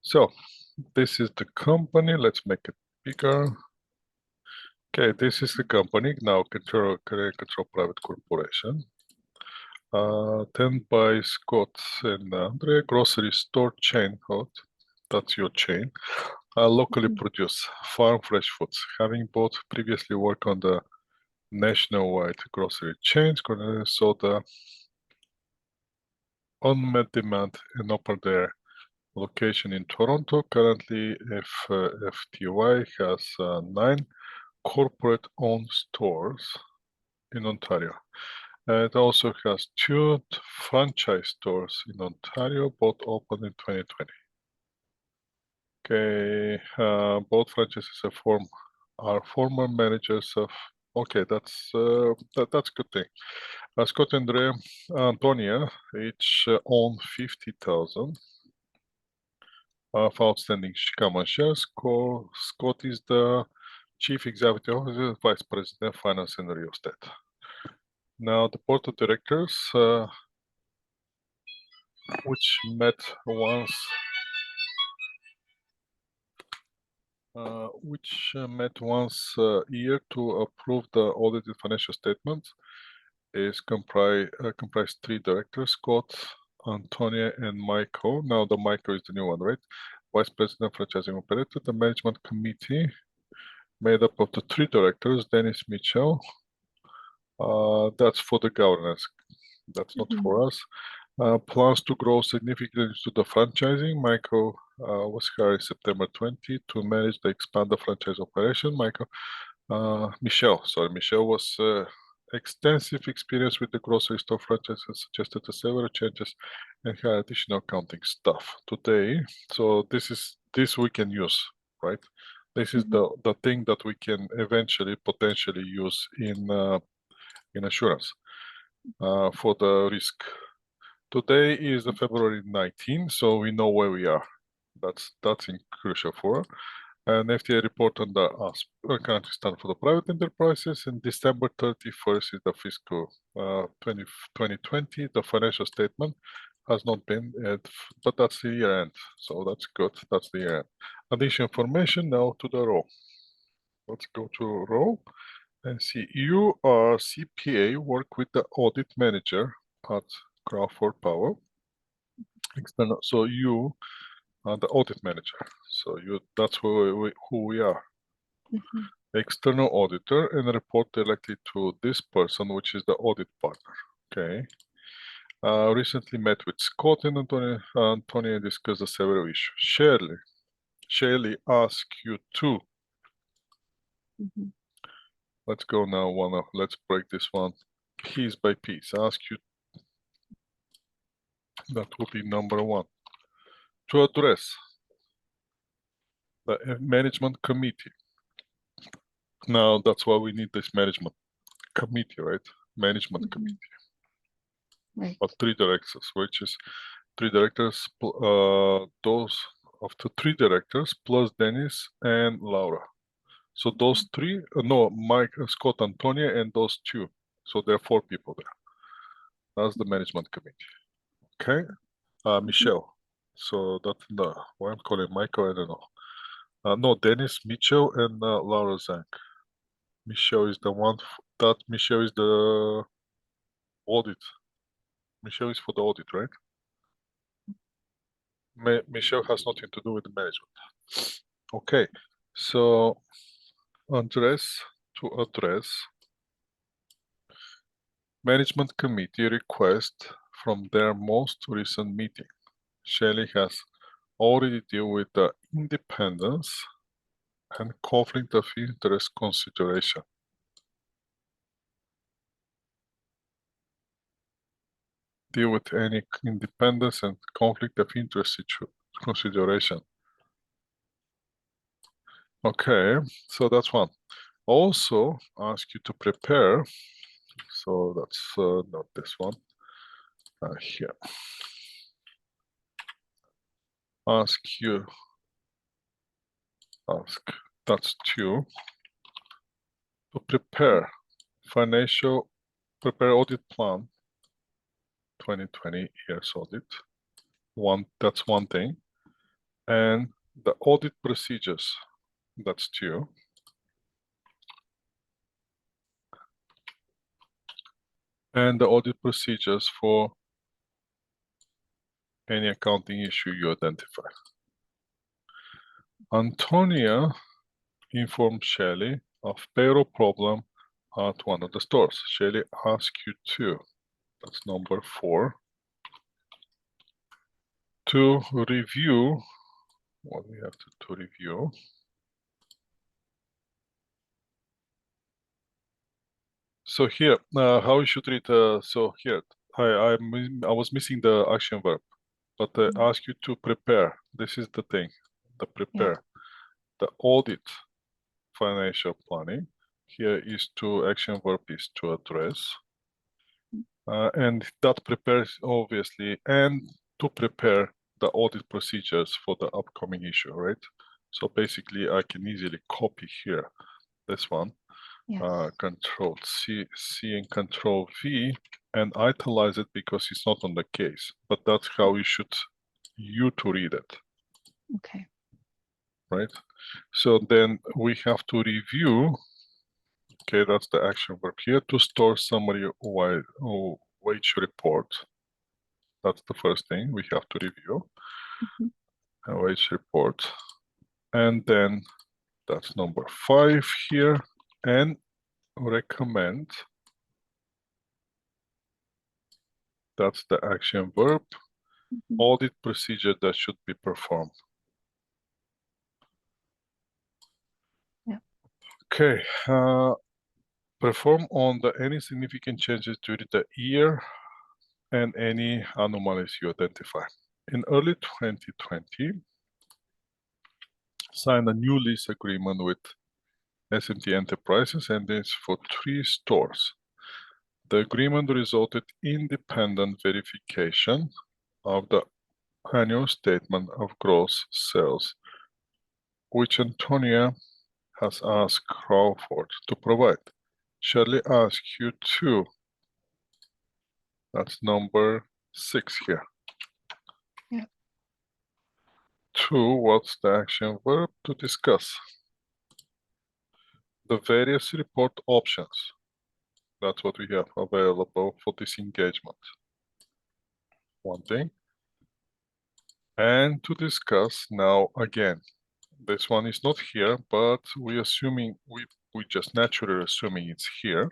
So this is the company. Let's make it bigger. Okay, this is the company now. Control Private Corporation. 10 by Scott and Andre, grocery store chain. Oh, that's your chain. Locally produced farm fresh foods. Having both previously worked on the nationwide grocery chains, so the unmet demand and offer their location in Toronto. Currently, FTY has 9 corporate-owned stores in Ontario. It also has 2 franchise stores in Ontario, both opened in 2020. Okay, both franchises are former managers of. Okay, that's that's a good thing. Scott and Antonia each own 50,000 of outstanding common shares. Scott is the Chief Executive Officer, Vice President, Finance and Real Estate. Now, the board of directors, which met once a year to approve the audited financial statements, is comprise 3 directors: Scott, Antonia, and Michael. Now, the Michael is the new one, right? Vice President, Franchising Operator. The management committee, made up of the 3 directors: Dennis Mitchell. That's for the governance. That's not for us. Plans to grow significantly to the franchising. Michael was hired September 20 to manage the expanded franchise operation. Michelle was extensive experience with the grocery store franchise and suggested several changes and had additional accounting staff today. So this we can use, right? This is the thing that we can eventually potentially use in assurance for the risk. Today is the February 19, so we know where we are. That's crucial for. An FTA report on the accounting standard for the private enterprises. And December 31st is the fiscal 2020. The financial statement has not been, but that's the year end, so that's good. That's the year end. Additional information now to the row. Let's go to row and see. You are CPA, work with the audit manager at Crawford Powell. External. So you are the audit manager. So that's who we are. External auditor, and report directly to this person, which is the audit partner. Okay. Recently met with Scott and Antonia and discussed the several issues. Shirley asked you to. Let's go now. Let's break this one piece by piece. Ask you. That will be number 1. To address the management committee. Now, that's why we need this management committee, right? Management committee. Right. Of 3 directors, which is 3 directors, those of the 3 directors plus Dennis and Laura. So those 3, Mike, Scott, Antonia, and those 2. So there are 4 people there. That's the management committee. Okay. Michelle. So that's why I'm calling Michael, I don't know. No, Dennis, Mitchell, and Laura Zank. Michelle is the one Michelle is the audit. Michelle is for the audit, right? Michelle has nothing to do with the management. Okay, so to address management committee request from their most recent meeting. Shelley has already dealt with the independence and conflict of interest consideration. Deal with any independence and conflict of interest consideration. Okay, so that's one. Also ask you to prepare. So that's not this one. Here. That's 2. To prepare audit plan 2020 years audit. That's one thing. and the audit procedures, that's 2. And the audit procedures for any accounting issue you identify. Antonia informed Shelley of payroll problem at one of the stores. Shelley asked you to, that's number 4, to review what we have to review. So here, how you should read, so here, I was missing the action verb, but I ask you to prepare. This is the thing, the prepare. The audit financial planning. Here is to action verb is to address. And that prepares obviously, and to prepare the audit procedures for the upcoming issue, right? So basically I can easily copy here, this one, Control C and Control V, and italize it because it's not on the case, but that's how you should to read it. Okay. Right? So then we have to review. Okay, that's the action verb here, to store summary wage report. That's the first thing we have to review. A wage report. And then that's number 5 here. And recommend. That's the action verb. Audit procedure that should be performed. Yeah. Okay. Perform on any significant changes during the year and any anomalies you identify. In early 2020, signed a new lease agreement with SMT Enterprises, and it's for 3 stores. The agreement resulted in independent verification of the annual statement of gross sales, which Antonia has asked Crawford to provide. Shirley asks you to. That's number 6 here. Yeah. 2, what's the action verb? To discuss the various report options. That's what we have available for this engagement. One thing. And to discuss now again. This one is not here, but we just naturally assuming it's here.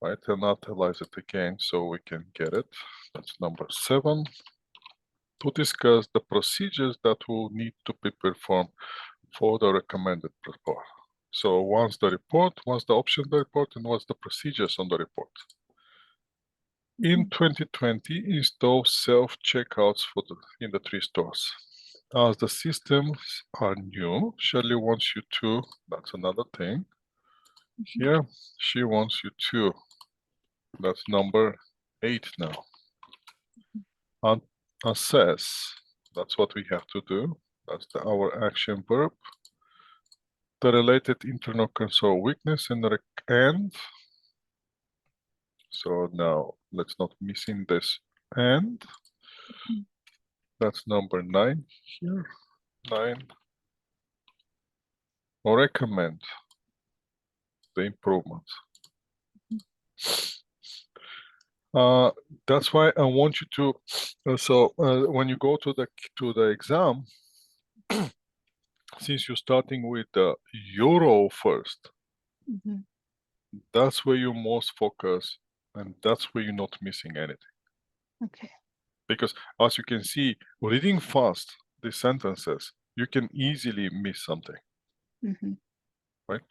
Right, and analyze it again so we can get it. That's number 7. To discuss the procedures that will need to be performed for the recommended report. So once the option of the report, and what's the procedures on the report. In 2020, install self-checkouts in the 3 stores. As the systems are new, Shirley wants you to, that's another thing. Here, she wants you to, that's number 8 now. And assess, that's what we have to do. That's our action verb. The related internal control weakness and so now let's not missing this and. That's number 9 here. 9. Or recommend the improvements. That's why I want you to. When you go to the exam, since you're starting with the euro first, that's where you're most focused, and that's where you're not missing anything. Okay. Because as you can see, reading fast these sentences, you can easily miss something. Right?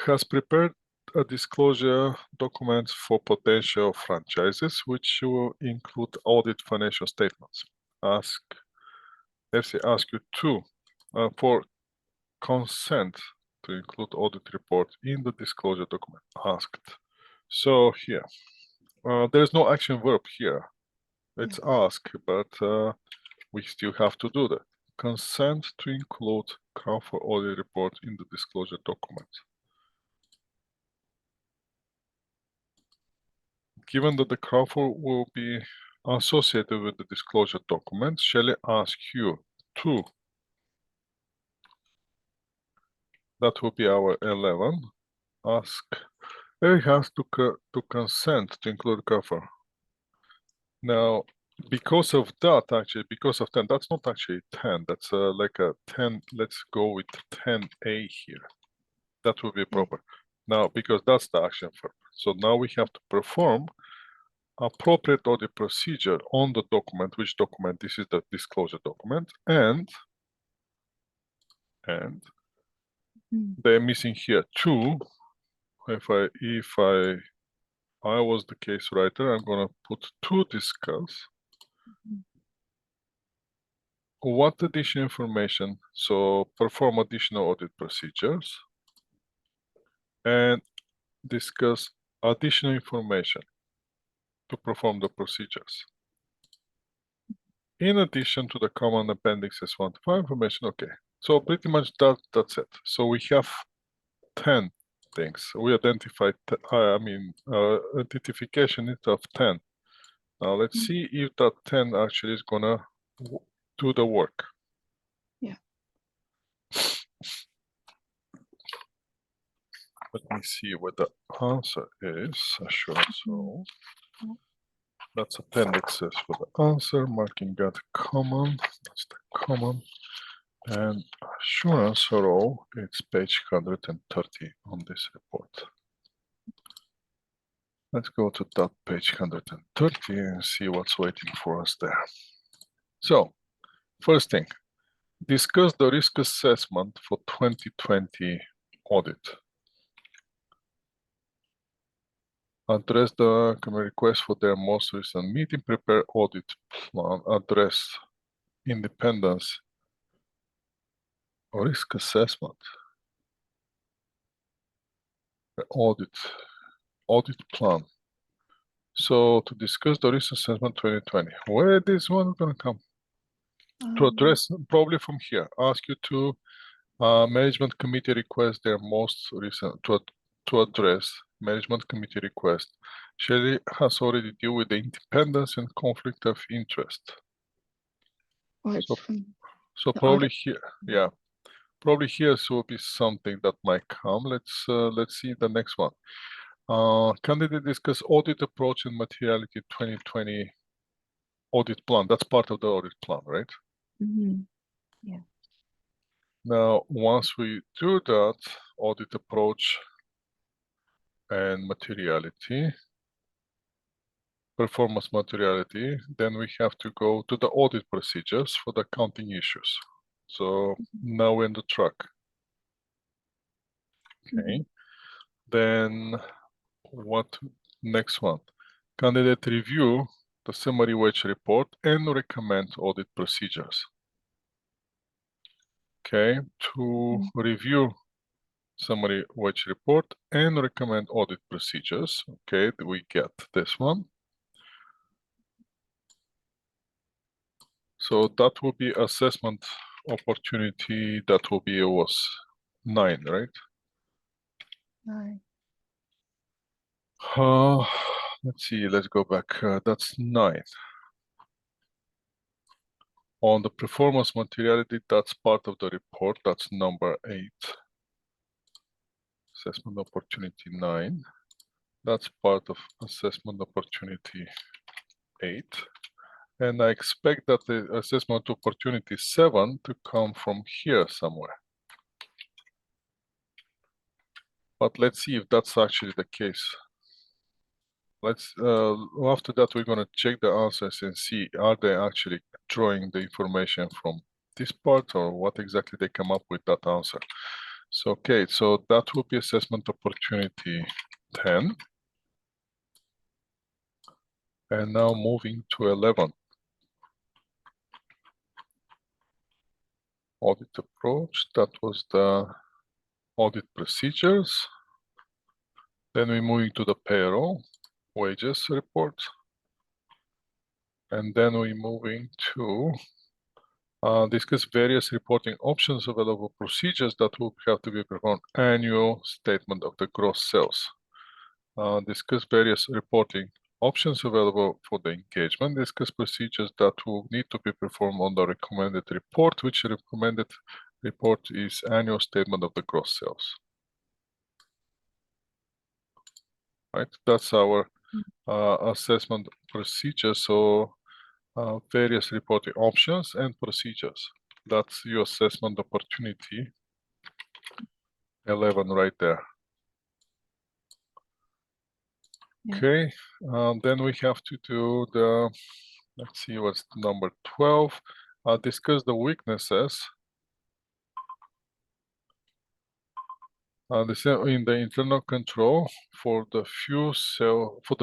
Has prepared a disclosure document for potential franchises, which will include audit financial statements. FC ask you to, for consent to include audit report in the disclosure document asked. So here, there's no action verb here. It's ask, but we still have to do that. Consent to include Crawford audit report in the disclosure document. Given that the Crawford will be associated with the disclosure document, Shelley asks you 2. That will be our 11. Ask, it has to consent to include cover. Now, because of that, actually, because of 10, that's not actually 10. That's like a 10. Let's go with 10A here. That will be proper. Now, because that's the action verb. So now we have to perform appropriate audit procedure on the document. Which document? This is the disclosure document. And they're missing here 2. If I was the case writer, I'm gonna put 2 discuss. What additional information? So perform additional audit procedures and discuss additional information to perform the procedures. In addition to the common appendixes 1 to 5 information, okay. So pretty much that's it. So we have 10 things. We identified, identification of 10. Now let's see if that 10 actually is gonna do the work. Yeah. Let me see what the answer is. Assurance role. That's appendixes for the answer. Marking that common. That's the common. And assurance row, it's page 130 on this report. Let's go to that page 130 and see what's waiting for us there. So, first thing, discuss the risk assessment for 2020 audit. Address the request for their most recent meeting, prepare audit plan, address independence, risk assessment, audit plan. So to discuss the risk assessment 2020, where this one gonna come? To address, probably from here, ask you to management committee request their most recent, to address management committee request. Shelley has already dealt with the independence and conflict of interest. So probably audit. here, yeah, probably here will be something that might come. Let's see the next one. Candidate discuss audit approach and materiality 2020 audit plan. That's part of the audit plan, right? Yeah. Now, once we do that, audit approach and materiality, performance materiality, then we have to go to the audit procedures for the accounting issues. So now we're in the track. Okay. Then what next one? Candidate review the summary wage report and recommend audit procedures. Okay, to review summary wage report and recommend audit procedures. Okay, we get this one. So that will be assessment opportunity. That will be was 9, right? 9. Let's see. Let's go back. That's 9. On the performance materiality, that's part of the report. That's number 8. Assessment opportunity 9. That's part of assessment opportunity 8. And I expect that the assessment opportunity 7 to come from here somewhere. But let's see if that's actually the case. Let's after that, we're going to check the answers and see, are they actually drawing the information from this part, or what exactly they come up with that answer. So, okay, so that will be assessment opportunity 10. And now moving to 11. Audit approach, that was the audit procedures. Then we're moving to the payroll, wages report. And then we're moving to discuss various reporting options, available procedures that will have to be performed, annual statement of the gross sales. Discuss various reporting Options available for the engagement. Discuss procedures that will need to be performed on the recommended report, which recommended report is annual statement of the gross sales. Right, that's our assessment procedure. So various reporting options and procedures. That's your assessment opportunity. 11 right there. Yeah. Okay, then we have to do the, let's see what's number 12. Discuss the weaknesses. In the internal control for the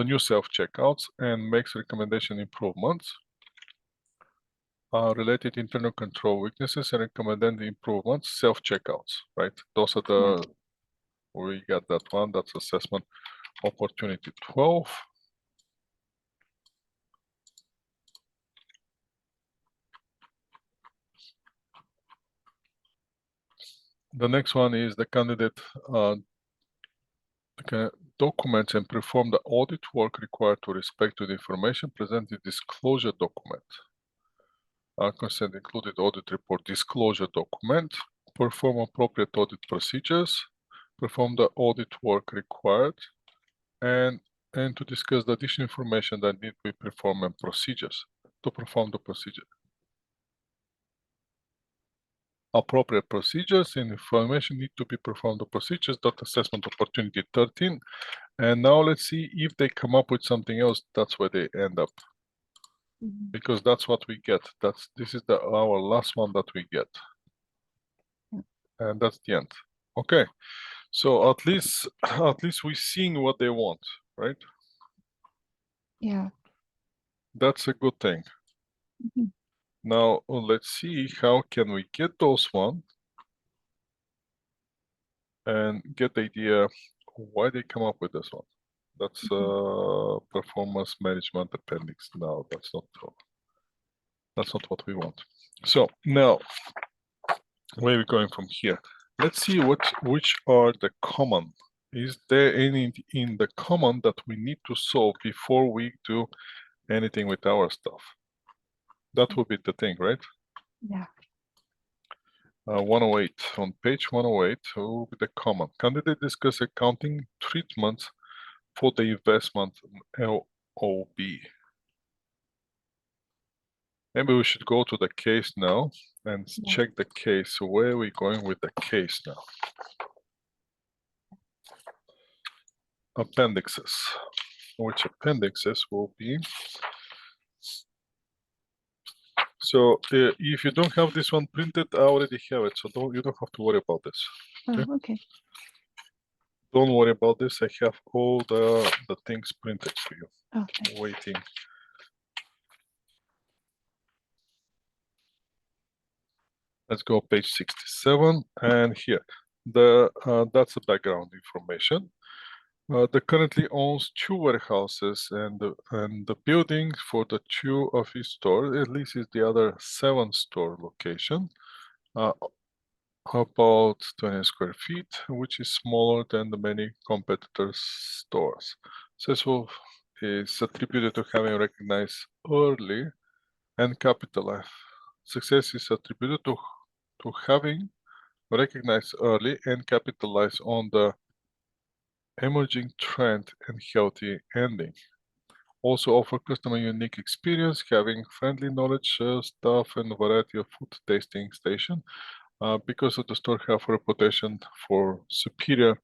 new self checkouts and makes recommendation improvements. Related internal control weaknesses and recommended improvements, self checkouts, right? Those are the, we got that one, that's assessment opportunity 12. The next one is the candidate documents and perform the audit work required to respect to the information presented disclosure document. Consent included audit report disclosure document, perform appropriate audit procedures, perform the audit work required, and to discuss the additional information that need to be performed and procedures to perform the procedure. Appropriate procedures and information need to be performed the procedures. That assessment opportunity 13. And now let's see if they come up with something else. That's where they end up, because that's what we get. This is our last one that we get, and that's the end. Okay, so at least we're seeing what they want, right? Yeah. That's a good thing. Mhm. Now let's see how can we get those one and get the idea why they come up with this one. That's performance management appendix. No, that's not what we want. So now where are we going from here? Let's see which are the common. Is there any in the common that we need to solve before we do anything with our stuff? That would be the thing, right? Yeah. 108, on page 108 will be the common. Candidate discuss accounting treatments for the investment LOB. Maybe we should go to the case now and check the case. So where are we going with the case now? Appendixes. Which appendixes will be? So if you don't have this one printed, I already have it. So you don't have to worry about this. Oh, okay. Don't worry about this. I have all the things printed for you. Okay. Waiting. Let's go page 67, and here that's the background information. The currently owns 2 warehouses and the building for the 2 office stores. At least is the other 7 store location. About 20 square feet, which is smaller than the many competitors' stores. Successful is attributed to having recognized early and capitalized. Success is attributed to having recognized early and capitalized on the emerging trend and healthy ending. Also offer customer unique experience, having friendly knowledge, staff, and variety of food tasting station. Because of the store have a reputation for superior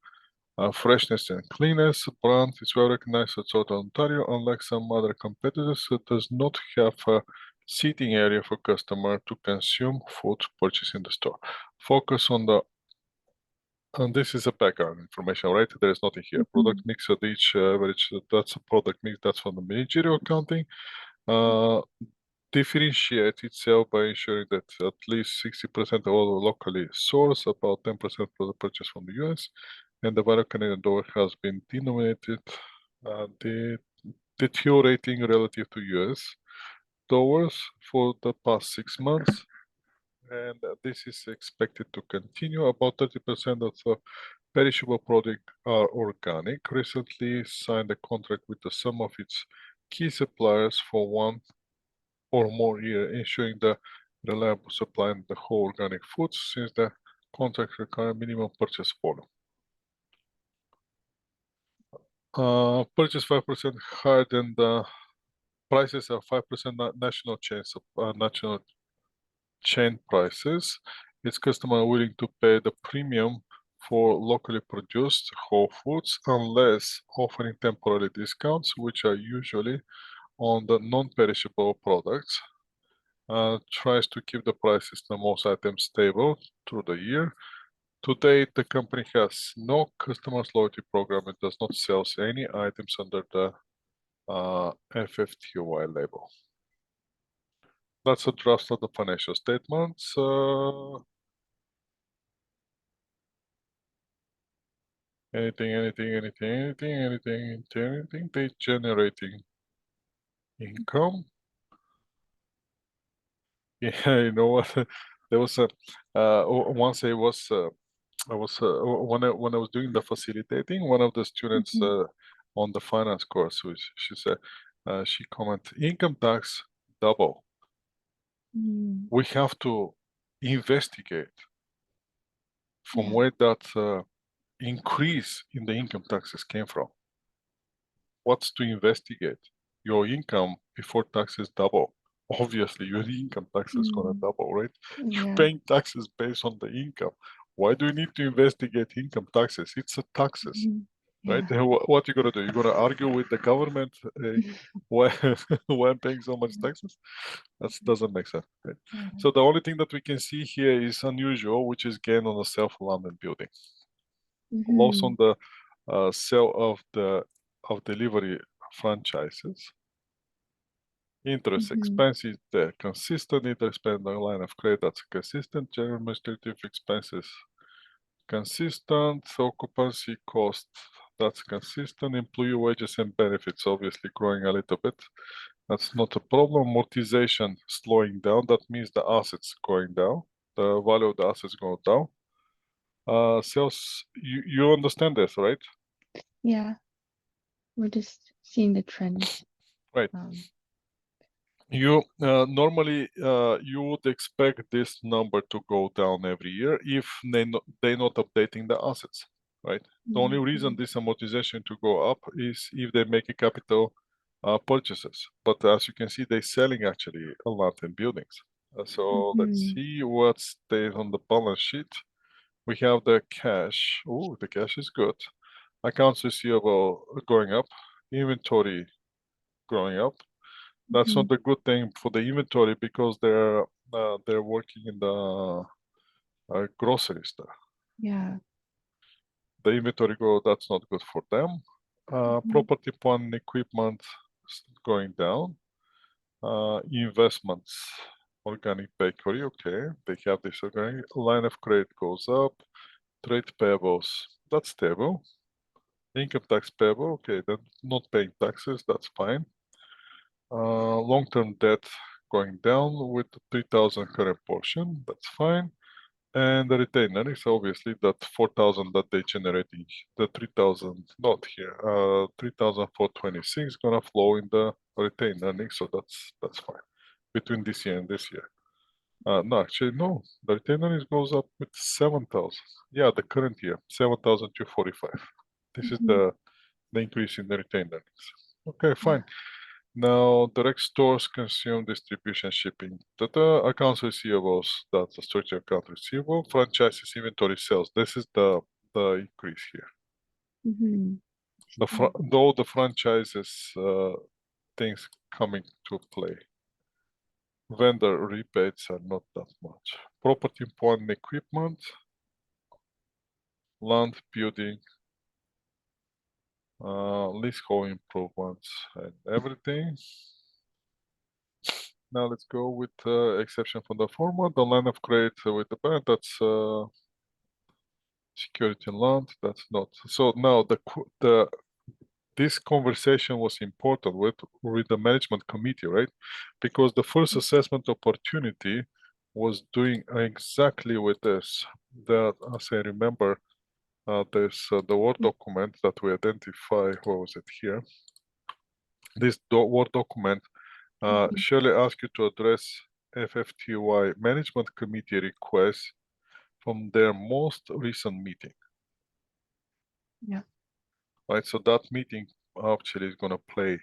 freshness and cleanness, brand is well recognized at Southern Ontario. Unlike some other competitors, it does not have a seating area for customer to consume food purchased in the store. Focus on the, and this is a background information, right? There is nothing here. Product mix at each average, that's a product mix, that's from the managerial accounting. Differentiate itself by ensuring that at least 60% of all locally sourced, about 10% for the purchase from the US, and the value Canadian dollar has been denominated, deteriorating relative to US dollars for the past 6 months, and this is expected to continue. About 30% of the perishable product are organic, recently signed a contract with some of its key suppliers for 1 or more year, ensuring the reliable supply of the whole organic foods since the contract require minimum purchase volume. Purchase 5% higher than the prices are 5% national chains, national chain prices. Its customer are willing to pay the premium for locally produced whole foods unless offering temporary discounts, which are usually on the non-perishable products. Tries to keep the prices of most items stable through the year. To date, the company has no customers loyalty program and does not sell any items under the FFTY label. That's a draft of the financial statements. Anything, they generating income. Yeah, you know what? There was a once I was when I was doing the facilitating, one of the students on the finance course, which she said, she commented, income tax double. We have to investigate from where that increase in the income taxes came from. What's to investigate? Your income before taxes double. Obviously, your income tax is gonna double, right? You're paying taxes based on the income. Why do you need to investigate income taxes? It's a taxes, right? What you gonna do? You're gonna argue with the government why I'm paying so much taxes? That doesn't make sense, right? So the only thing that we can see here is unusual, which is gain on the self-alignment building. Loss on the sale of delivery franchises. Interest expenses, they're consistent. Interest spend on line of credit, that's consistent. General administrative expenses, consistent. Occupancy cost, that's consistent. Employee wages and benefits, obviously growing a little bit. That's not a problem. Amortization slowing down, that means the assets going down. The value of the assets going down. Sales, you understand this, right? Yeah, we're just seeing the trend. Right. You normally you would expect this number to go down every year if they're not updating the assets, right? The only reason this amortization to go up is if they make a capital purchases. But as you can see, they're selling actually a lot in buildings. So let's see what stays on the balance sheet. We have the cash. Oh, the cash is good. Accounts receivable going up. Inventory growing up. That's not a good thing for the inventory because they're working in the grocery store. Yeah. The inventory go, that's not good for them. Property, plant, and equipment going down. Investments, organic bakery, okay. They have this organic. Line of credit goes up. Trade payables, that's stable. Income tax payable, okay, they're not paying taxes, that's fine. Long-term debt going down with 3,000 current portion, that's fine. And the retainer is obviously that 4,000 that they generating, the 3,000 not here, 3,426 gonna flow in the retained earnings, so that's fine between this year and this year. No, actually no, the retained earnings goes up with 7,000. Yeah, the current year 7,245. This is the increase in the retained earnings. Okay, fine. Now, direct stores, consume, distribution, shipping. Accounts receivables, that's the structure account receivable. Franchises, inventory, sales. This is the increase here. Though the franchises things coming to play. Vendor rebates are not that much. Property, plant, and equipment. Land, building. Leasehold improvements and everything. Now let's go with exception from the format. The line of credit with the bank, that's security and land, that's not. So now this conversation was important with the management committee, right? Because the first assessment opportunity was doing exactly with this. That, as I remember, There's the Word document that we identify. Where was it here? This Word document surely asks you to address FFTY Management Committee requests from their most recent meeting. Yeah. Right, so that meeting actually is going to play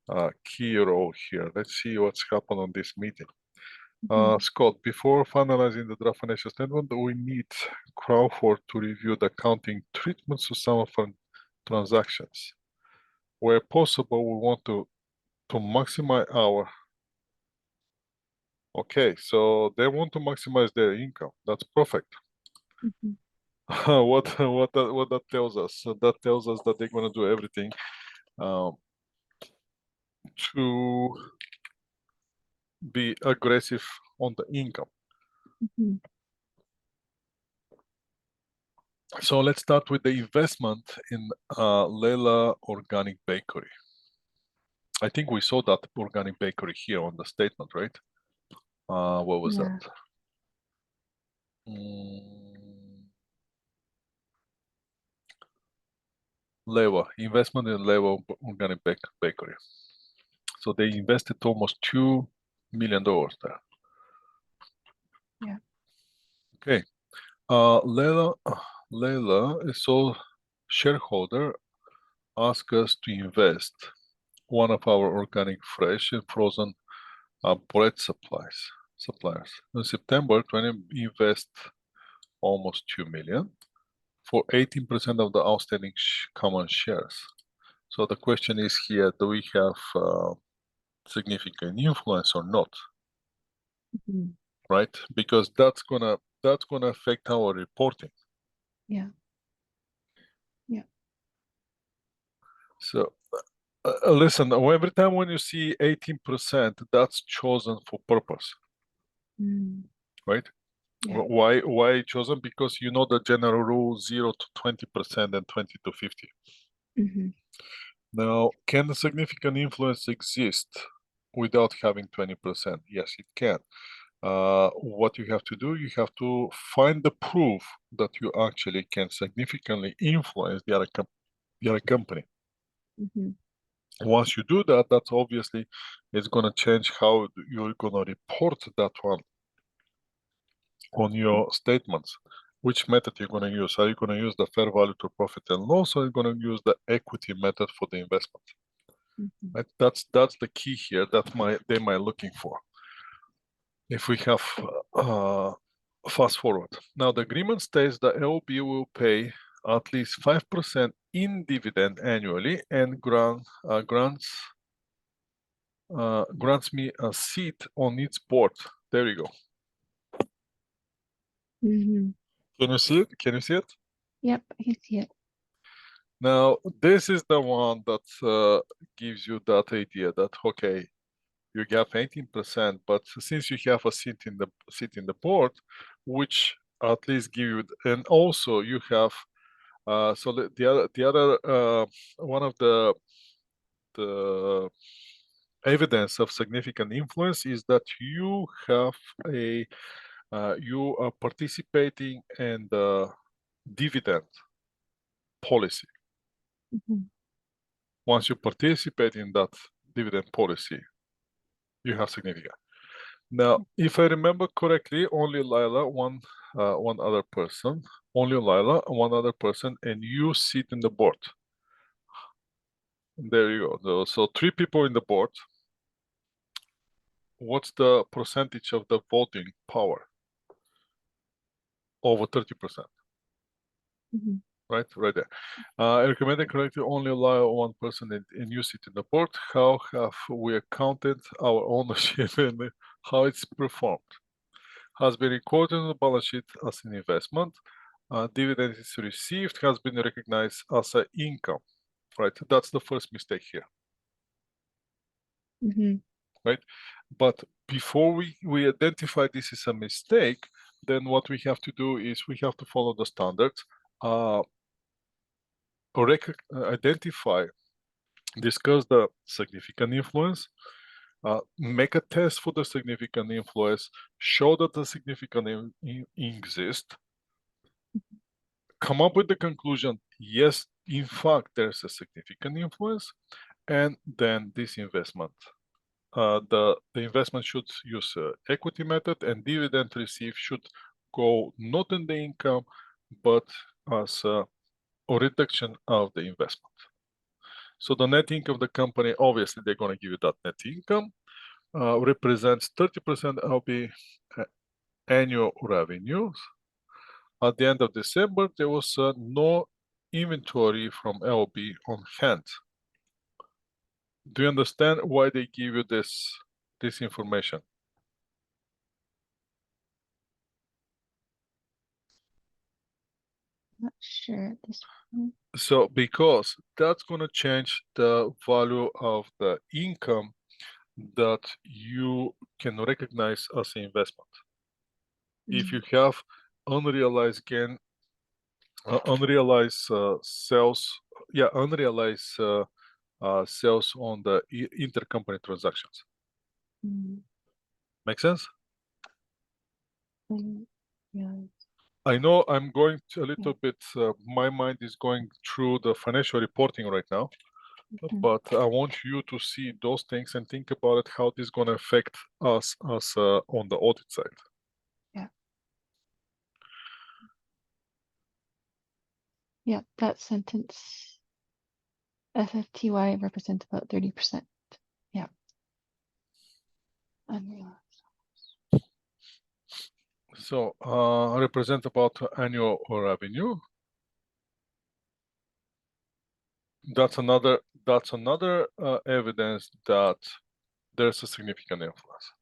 a key role here. Let's see what's happened on this meeting. Scott, before finalizing the draft financial statement, we need Crawford to review the accounting treatments of some of our transactions. Where possible, we want to maximize our. Okay, so they want to maximize their income. That's perfect. What that tells us? So that tells us that they're going to do everything to be aggressive on the income. So let's start with the investment in Layla Organic Bakery. I think we saw that organic bakery here on the statement, right? What was that? Lewa, investment in Lewa Organic Bakery. So they invested almost $2 million there. Yeah. Okay. Layla, a sole shareholder, asked us to invest one of our organic fresh and frozen bread suppliers. In September, 20 invest almost 2 million for 18% of the outstanding common shares. So the question is here: do we have significant influence or not? Right, because that's gonna affect our reporting. Yeah. Yeah. So listen, every time when you see 18%, that's chosen for purpose, right? Yeah. Why chosen? Because you know the general rule: 0 to 20% and 20 to 50. Now, can a significant influence exist without having 20%? Yes, it can. What you have to do, you have to find the proof that you actually can significantly influence the other company. Once you do that, that's obviously it's going to change how you're going to report that one on your statements. Which method you're going to use? Are you going to use the fair value to profit and loss, or are you going to use the equity method for the investment? Right? That's the key here that they might looking for. If we have fast forward. Now the agreement states that LB will pay at least 5% in dividend annually and grants me a seat on its board. There you go. Can you see it? Can you see it? Yep, I see it. Now, this is the one that gives you that idea that, okay, you have 18%, but since you have a seat in the board, which at least give you, and also you have, so the other one of the evidence of significant influence is that you have you are participating in the dividend policy. Once you participate in that dividend policy, you have significant. Now, if I remember correctly, only Lila, one other person, and you sit in the board. There you go. So 3 people in the board. What's the percentage of the voting power? Over 30%. Right there. I recommend correctly only allow one person and you sit in the board. How have we accounted our ownership and how it's performed? Has been recorded on the balance sheet as an investment. Dividend is received, has been recognized as an income. Right, that's the first mistake here. Right, but before we identify this as a mistake, then what we have to do is we have to follow the standards. Identify, discuss the significant influence, make a test for the significant influence, show that the significant exists, come up with the conclusion, yes, in fact, there's a significant influence, and then this investment. The investment should use equity method, and dividend received should go not in the income, but as a reduction of the investment. So the net income of the company, obviously, they're going to give you that net income, represents 30% of the annual revenues. At the end of December, there was no inventory from LB on hand. Do you understand why they give you this information? Not sure at this point. So because that's going to change the value of the income that you can recognize as an investment. If you have unrealized gain, unrealized sales, unrealized sales on the intercompany transactions. Make sense? Yeah. I know I'm going to a little bit, my mind is going through the financial reporting right now, but I want you to see those things and think about it, how this is going to affect us as on the audit side. Yeah. Yeah, that sentence, FFTY represents about 30%. Yeah. Unrealized. So represent about annual revenue. That's another evidence that there's a significant influence.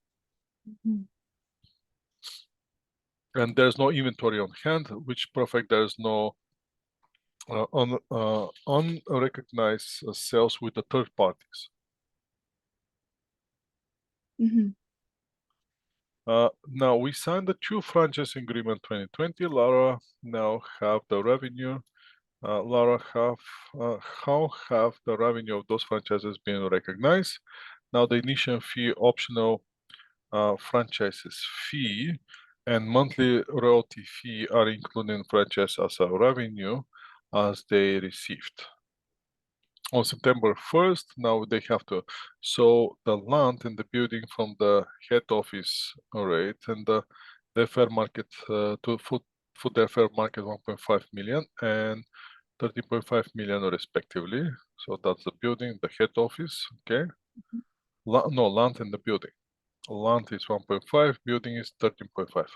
And there's no inventory on hand, which perfect. There's no unrecognized sales with the third parties. Now we signed the 2 franchise agreement 2020. Laura now have the revenue. Laura, how have the revenue of those franchises been recognized? Now the initial fee, optional franchises fee, and monthly royalty fee are included in franchise as a revenue as they received. On September 1st, now they have to, so the land in the building from the head office rate and the fair market to food their fair market 1.5 million and 13.5 million respectively. So that's the building, the head office, okay? No, land in the building. Land is 1.5, building is 13.5.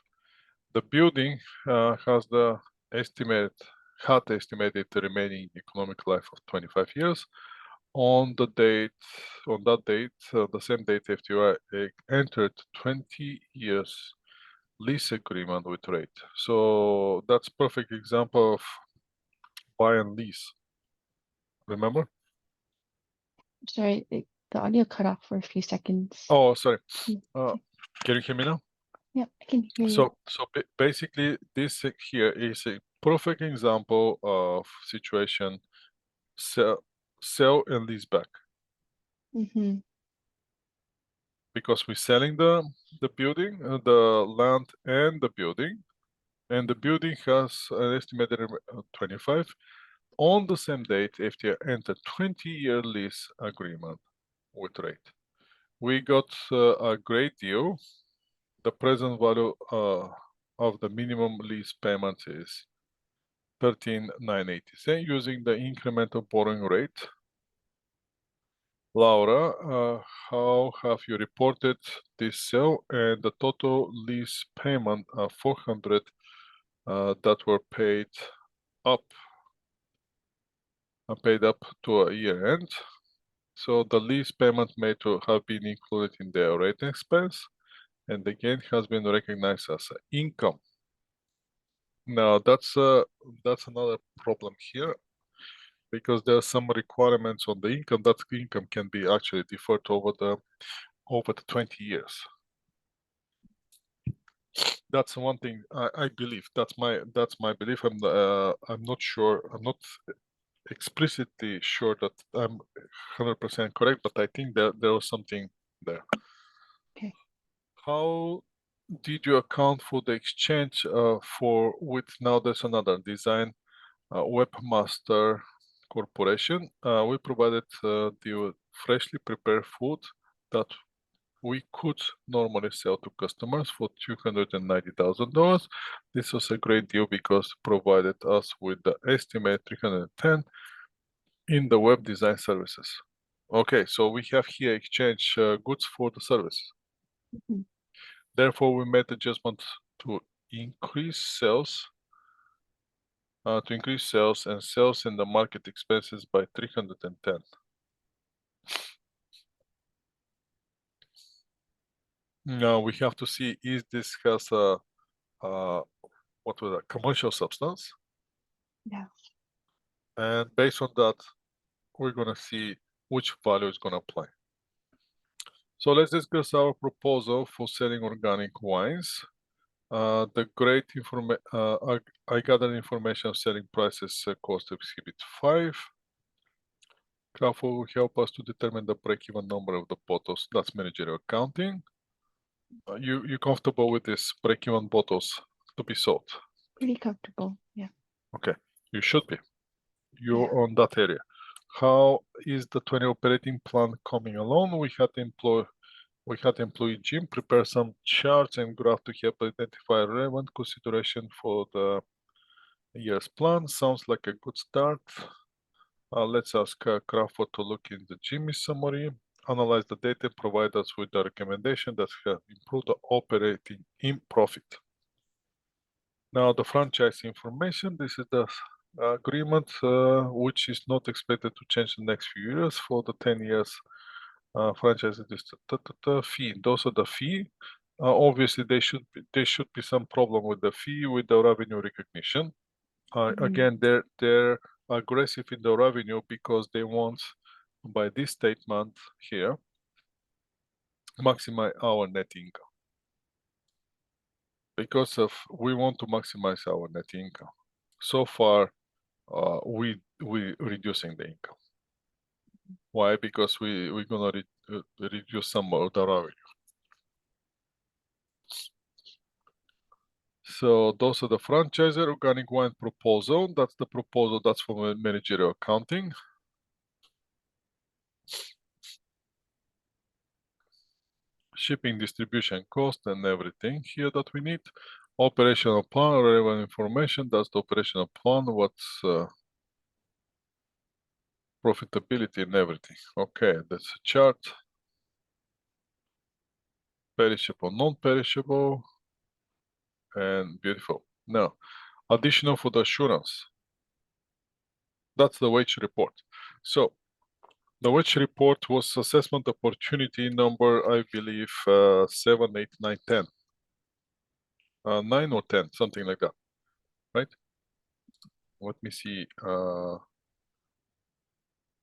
The building has the estimated remaining economic life of 25 years. On that date, the same date, FTY entered 20 years lease agreement with rate. So that's perfect example of buy and lease. Remember? Sorry, the audio cut off for a few seconds. Oh, sorry. Can you hear me now? Yeah, I can hear you. So basically, this here is a perfect example of situation sell and lease back. Because we're selling the building, the land and the building has an estimated 25. On the same date, FTI entered 20-year lease agreement with rate. We got a great deal. The present value of the minimum lease payment is 13,980 using the incremental borrowing rate. Laura, how have you reported this sale and the total lease payment of 400 that were paid up to a year end? So the lease payment made to have been included in the operating expense and again has been recognized as income. Now that's another problem here, because there are some requirements on the income. That income can be actually deferred over the 20 years. That's one thing I believe. That's my belief. I'm not sure. I'm not explicitly sure that I'm 100% correct, but I think that there was something there. Okay. How did you account for the exchange with now there's another design Webmaster Corporation. We provided the freshly prepared food that we could normally sell to customers for $290,000. This was a great deal because provided us with the estimate 310 in the web design services. Okay, so we have here exchange goods for the services. Mhm. Therefore, we made adjustment to increase sales and sales in the market expenses by 310. Now we have to see if this has a commercial substance, Yeah. and based on that, we're gonna see which value is gonna apply. So let's discuss our proposal for selling organic wines. I gathered information of selling prices, cost of exhibit 5. Graph will help us to determine the break-even number of the bottles. That's managerial accounting. You comfortable with this break-even bottles to be sold? Pretty comfortable. Yeah. Okay, you should be. You're on that area. How is the 20 operating plan coming along? We had employee Jim prepare some charts and graph to help identify relevant consideration for the year's plan. Sounds like a good start. Let's ask Crawford to look in the Jimmy summary, analyze the data, provide us with the recommendation that have improved the operating in profit. Now the franchise information, this is the agreement which is not expected to change in the next few years for the 10 years franchise fee. Those are the fee. Obviously, there should be some problem with the fee with the revenue recognition. Again, they're aggressive in the revenue because they want, by this statement here, maximize our net income. Because of we want to maximize our net income. So far, we reducing the income. Why? Because we're gonna reduce some of the revenue. So those are the franchisor organic wine proposal. That's the proposal. That's for managerial accounting. Shipping, distribution cost, and everything here that we need. Operational plan, relevant information. That's the operational plan. What's profitability and everything. Okay, that's a chart. Perishable, non-perishable, and beautiful. Now, additional for the assurance. That's the wage report. So the wage report was assessment opportunity number, I believe, 7, 8, 9, 10. 9 or 10, something like that, right? Let me see.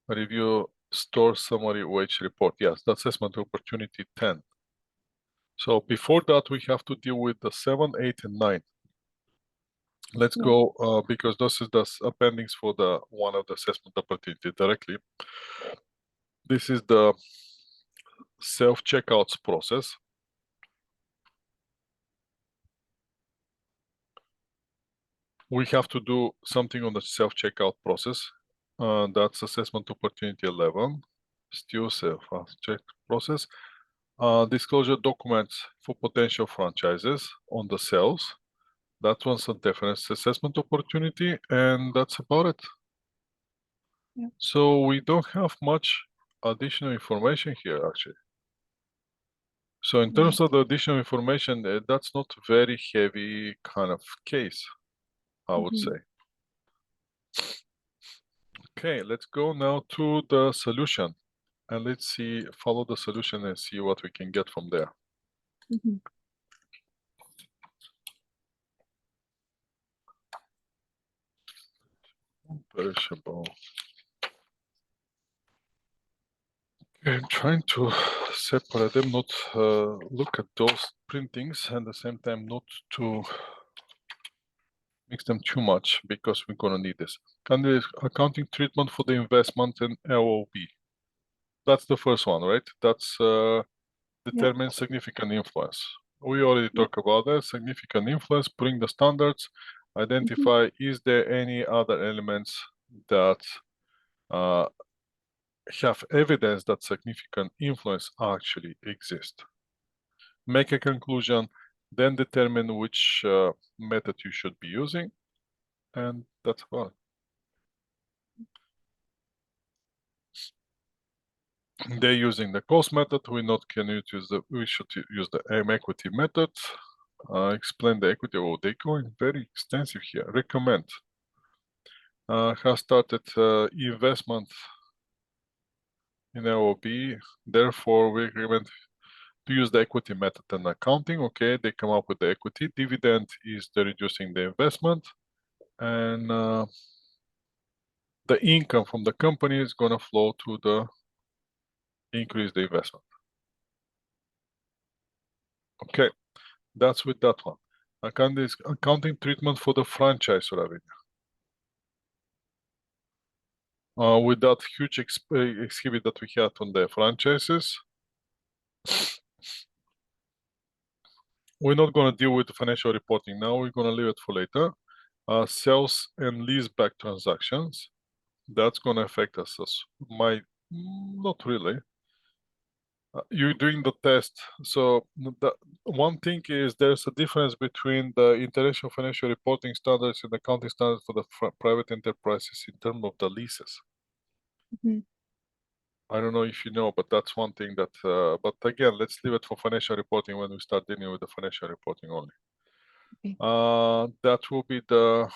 Review store summary wage report. Yes, the assessment opportunity 10. So before that, we have to deal with the 7, 8, and 9. Let's go because this is the appendix for the one of the assessment opportunity directly. This is the self-checkouts process. We have to do something on the self-checkout process. That's assessment opportunity 11. Still self-check process. Disclosure documents for potential franchises on the sales. That one's a different assessment opportunity, and that's about it. Yeah. So we don't have much additional information here, actually. So in terms of the additional information, that's not very heavy kind of case, I would say. Okay, let's go now to the solution, and let's see, follow the solution and see what we can get from there. Perishable. Okay, I'm trying to separate them, not look at those printings, and at the same time not to mix them too much because we're gonna need this. Candidate accounting treatment for the investment in LOB. That's the first one, right? That's determine significant influence. We already talked about that. Significant influence, bring the standards, identify is there any other elements that have evidence that significant influence actually exists. Make a conclusion, then determine which method you should be using, and that's about it. They're using the cost method. We should use the equity method. Explain the equity. Oh, they're going very extensive here. Recommend. Has started investment in LOB. Therefore, we recommend to use the equity method in accounting. Okay, they come up with the equity. Dividend is the reducing the investment, and the income from the company is going to flow to the increase the investment. Okay, that's with that one. Accounting treatment for the franchise revenue. With that huge exhibit that we had on the franchises, we're not going to deal with the financial reporting now. We're going to leave it for later. Sales and leaseback transactions. That's going to affect us as not really. You're doing the test. So the one thing is there's a difference between the international financial reporting standards and accounting standards for the private enterprises in terms of the leases. Mhm. I don't know if you know, but that's one thing that, but again, let's leave it for financial reporting when we start dealing with the financial reporting only. Okay. That will be the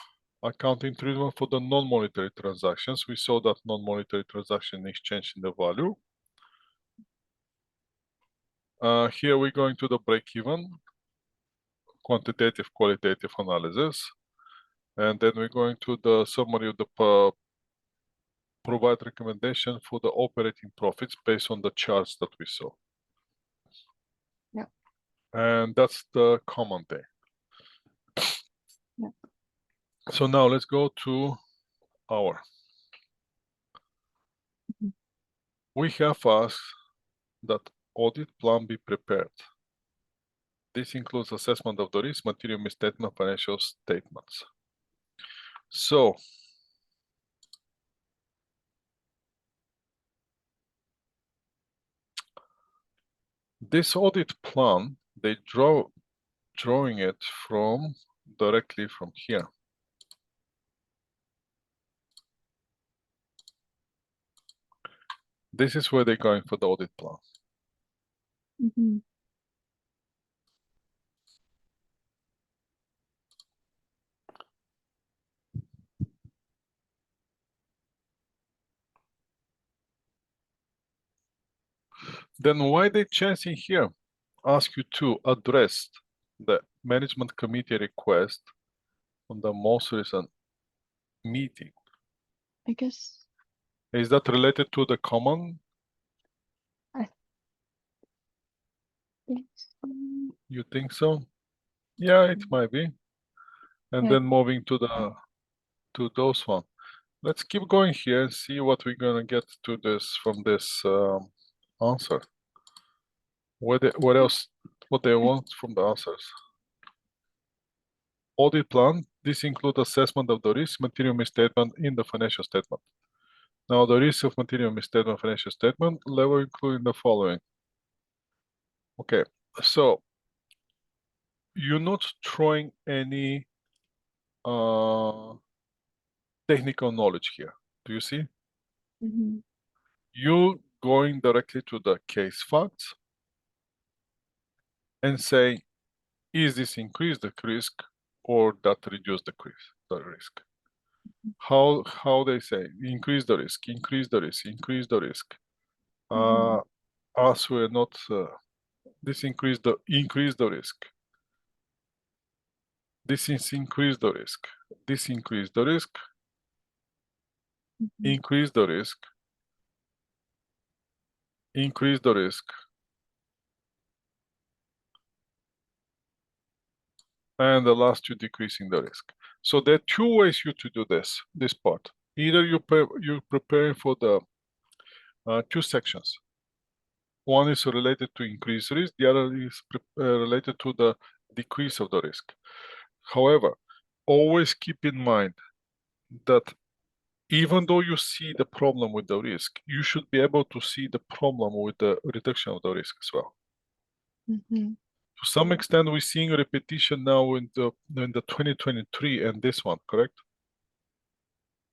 accounting treatment for the non-monetary transactions. We saw that non-monetary transaction exchange in the value. Here we're going to the break-even, quantitative, qualitative analysis. And then we're going to the summary of the provide recommendation for the operating profits based on the charts that we saw. Yeah. And that's the common thing. Yeah. So now let's go to our. Mhm. We have asked that audit plan be prepared. This includes assessment of the risk, material misstatement, financial statements. So this audit plan, they drawing it from directly from here. This is where they're going for the audit plan. Mhm. Then why they changing here? Ask you to address the management committee request on the most recent meeting. I guess Is that related to the common? it's, You think so? Yeah, it might be. And Yeah. then moving to those one. Let's keep going here and see what we're gonna get to this from this answer. What else? What they want from the answers? Audit plan. This includes assessment of the risk, material misstatement in the financial statement. Now, the risk of material misstatement financial statement level including the following. Okay, so you're not throwing any technical knowledge here. Do you see? Mhm. You going directly to the case facts and saying, is this increase the risk or that reduce the risk? How they say increase the risk, increase the risk, increase the risk. As we're not this increase the risk. This is increase the risk. This increase the risk. Mhm. Increase the risk. Increase the risk. And the last two decreasing the risk. So there are two ways you to do this part. Either you're preparing for the two sections. One is related to increased risk, the other is related to the decrease of the risk. However, always keep in mind that even though you see the problem with the risk, you should be able to see the problem with the reduction of the risk as well. Mm-hmm. To some extent, we're seeing a repetition now in the 2023 and this one, correct?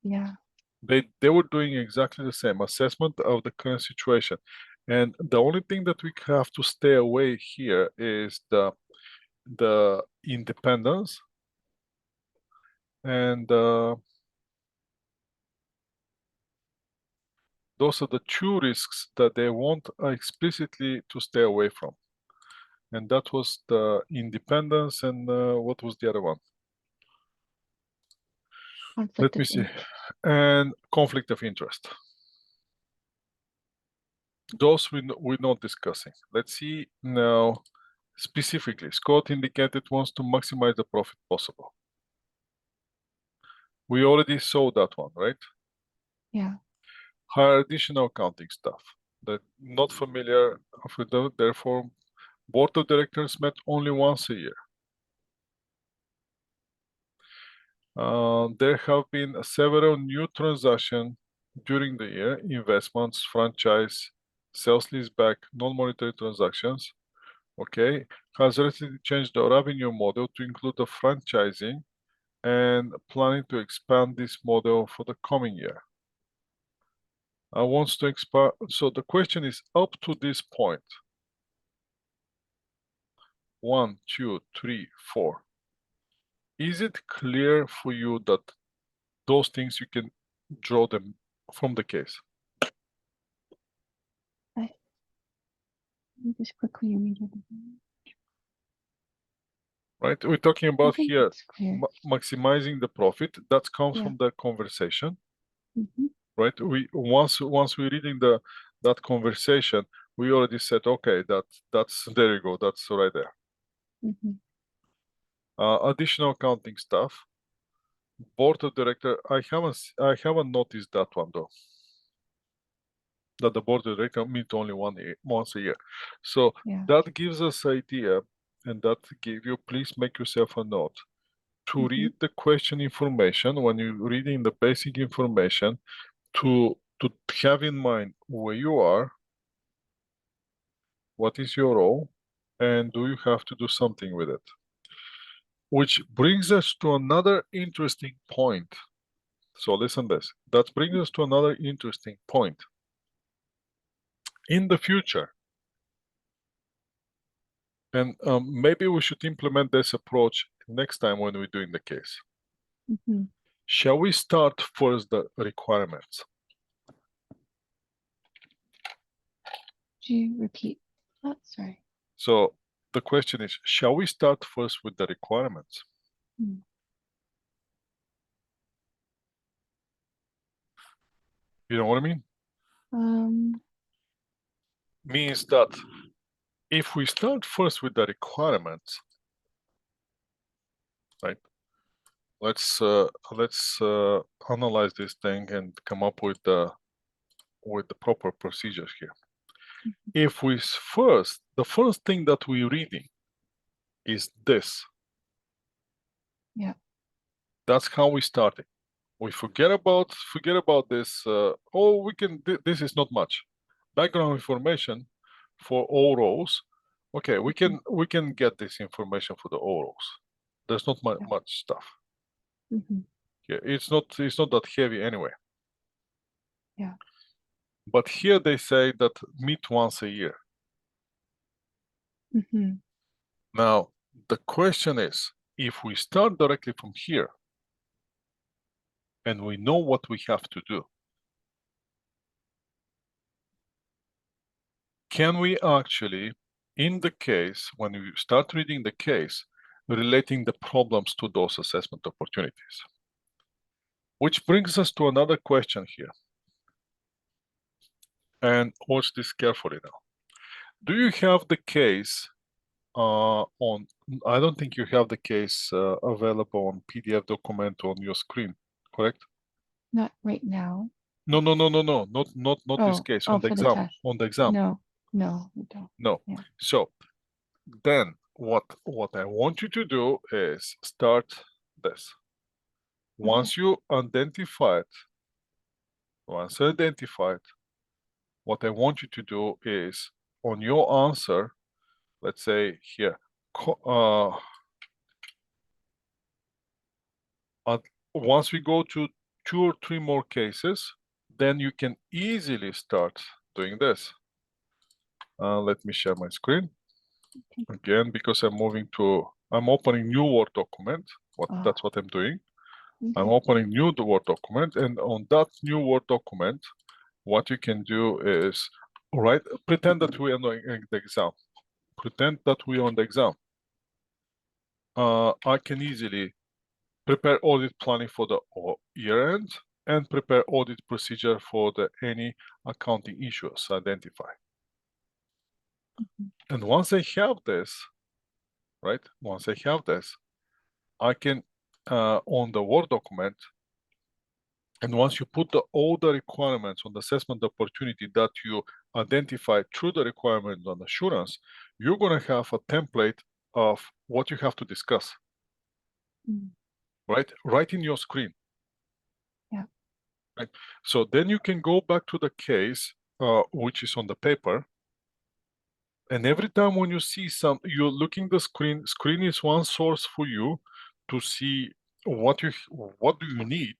Yeah. They were doing exactly the same assessment of the current situation. And the only thing that we have to stay away here is the independence and those are the two risks that they want explicitly to stay away from. And that was the independence and what was the other one? Conflict Let me of see. interest. And conflict of interest. Those we're not discussing. Let's see now specifically. Scott indicated wants to maximize the profit possible. We already saw that one, right? Yeah. Hire additional accounting staff. That not familiar with them, therefore, board of directors met only once a year. There have been several new transactions during the year, investments, franchise, sales leaseback, non-monetary transactions. Okay, has recently changed the revenue model to include the franchising and planning to expand this model for the coming year. I want to expand. So the question is up to this point. 1, 2, 3, 4. Is it clear for you that those things you can draw them from the case? Let me just quickly read it. Right? We're talking I about think here it's clear. maximizing the profit. That comes Yeah. from the conversation, Mm-hmm. right? We once we're reading that conversation, we already said, okay, that's there you go, that's right there. Mm-hmm. Additional accounting staff, board of director. I haven't noticed that one though. That the board of director meet only once a year. So Yeah. that gives us idea, and that give you, please make yourself a note to read the question information when you're reading the basic information, to have in mind where you are, what is your role, and do you have to do something with it? Which brings us to another interesting point. So listen this. That brings us to another interesting point. In the future, and maybe we should implement this approach next time when we're doing the case. Mm-hmm. Shall we start first the requirements? Could you repeat that? Sorry. So the question is, shall we start first with the requirements? Mm. You know what I mean? Means that if we start first with the requirements, right? Let's analyze this thing and come up with the proper procedures here. If we the first thing that we're reading is this. Yeah. That's how we started. We forget about this. Oh, we can. This is not much background information for all rows. Okay, we can get this information for the all rows. There's not much stuff. Mm-hmm. Yeah, it's not that heavy anyway. Yeah. But here they say that meet once a year. Mm-hmm. Now the question is, if we start directly from here, and we know what we have to do, can we actually, in the case, when we start reading the case, relating the problems to those assessment opportunities? Which brings us to another question here. And watch this carefully now. Do you have the case on, I don't think you have the case available on PDF document on your screen, correct? Not right now. No, not this case, on the for the exam, test. on the exam. No, we don't. No. Yeah. So then what I want you to do is start this. Once you identify it, what I want you to do is on your answer, let's say here, once we go to 2 or 3 more cases, then you can easily start doing this. Let me share my screen again, because I'm opening new Word document. That's what I'm doing. I'm opening new Word document, and on that new Word document, what you can do is pretend that we are on the exam. Pretend that we are on the exam. I can easily prepare audit planning for the year end and prepare audit procedure for any accounting issues identified. And once I have this, right? Once I have this, I can on the Word document, and once you put all the requirements on the assessment opportunity that you identify through the requirements on assurance, you're going to have a template of what you have to discuss, right in your screen. Yeah. Right. So then you can go back to the case, which is on the paper. And every time when you see you're looking the screen is one source for you to see what do you need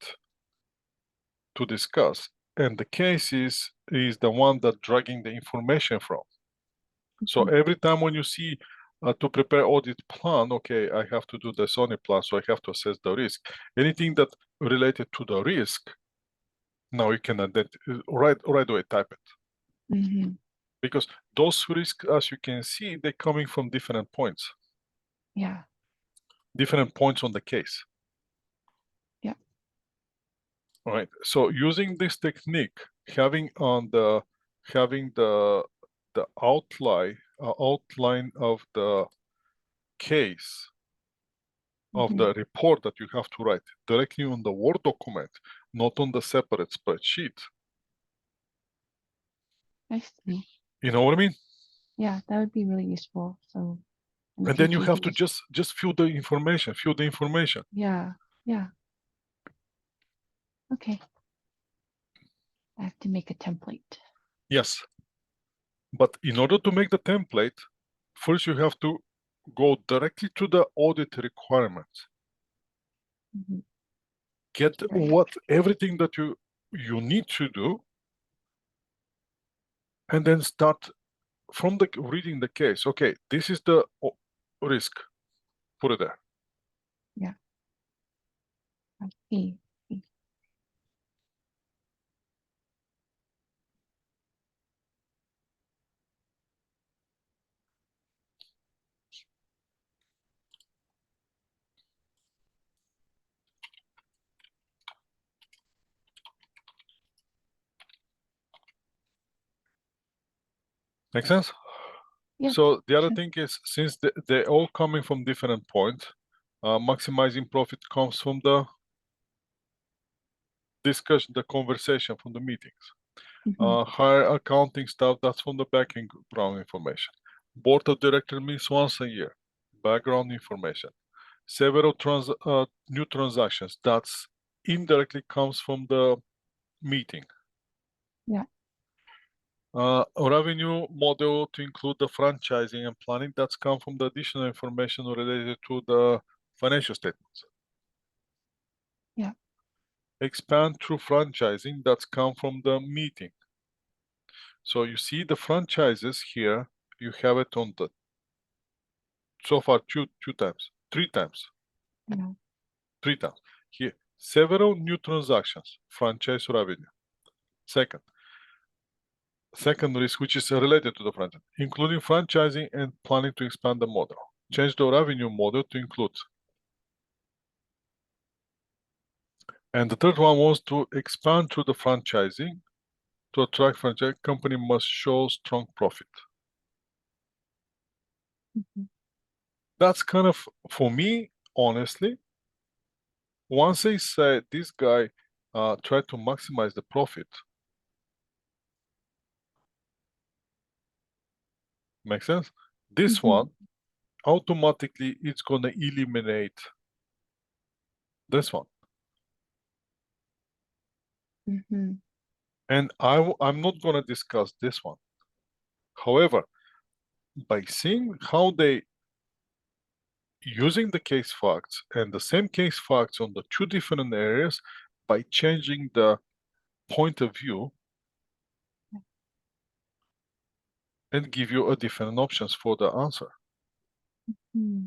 to discuss. And the case is the one that dragging the information from. So every time when you see to prepare audit plan, okay, I have to do this audit plan, so I have to assess the risk. Anything that related to the risk, now you can right away type it. Because those risks, as you can see, they're coming from different points. Yeah. Different points on the case. Yeah. All right. So using this technique, having the outline of the case of the report that you have to write directly on the Word document, not on the separate spreadsheet. I see. You know what I mean? Yeah, that would be really useful. So, and then you have to just fill the information. Yeah. Yeah. Okay. I have to make a template. Yes. But in order to make the template, first you have to go directly to the audit requirements. Get everything that you need to do, and then start from reading the case. Okay, this is the risk. Put it there. Yeah. I see. Make sense? Yeah. So the other thing is, since they're all coming from different points, maximizing profit comes from the discussion, the conversation from the meetings. Hire accounting staff, that's from the background information. Board of directors meets once a year, background information. Several new transactions, that's indirectly comes from the meeting. Yeah. Revenue model to include the franchising and planning, that's come from the additional information related to the financial statements. Yeah. Expand through franchising, that's come from the meeting. So you see the franchises here, you have it on the so far three times. Yeah. 3 times. Here, several new transactions, franchise revenue. Second risk, which is related to the franchise, including franchising and planning to expand the model. Change the revenue model to include. And the third one was to expand through the franchising. To attract franchise, company must show strong profit. That's kind of, for me, honestly, once I said this guy tried to maximize the profit, make sense? This one, automatically, it's gonna eliminate this one. Mm-hmm. And I'm not going to discuss this one. However, by seeing how they using the case facts and the same case facts on the two different areas, by changing the point of view and give you a different options for the answer. Mm-hmm.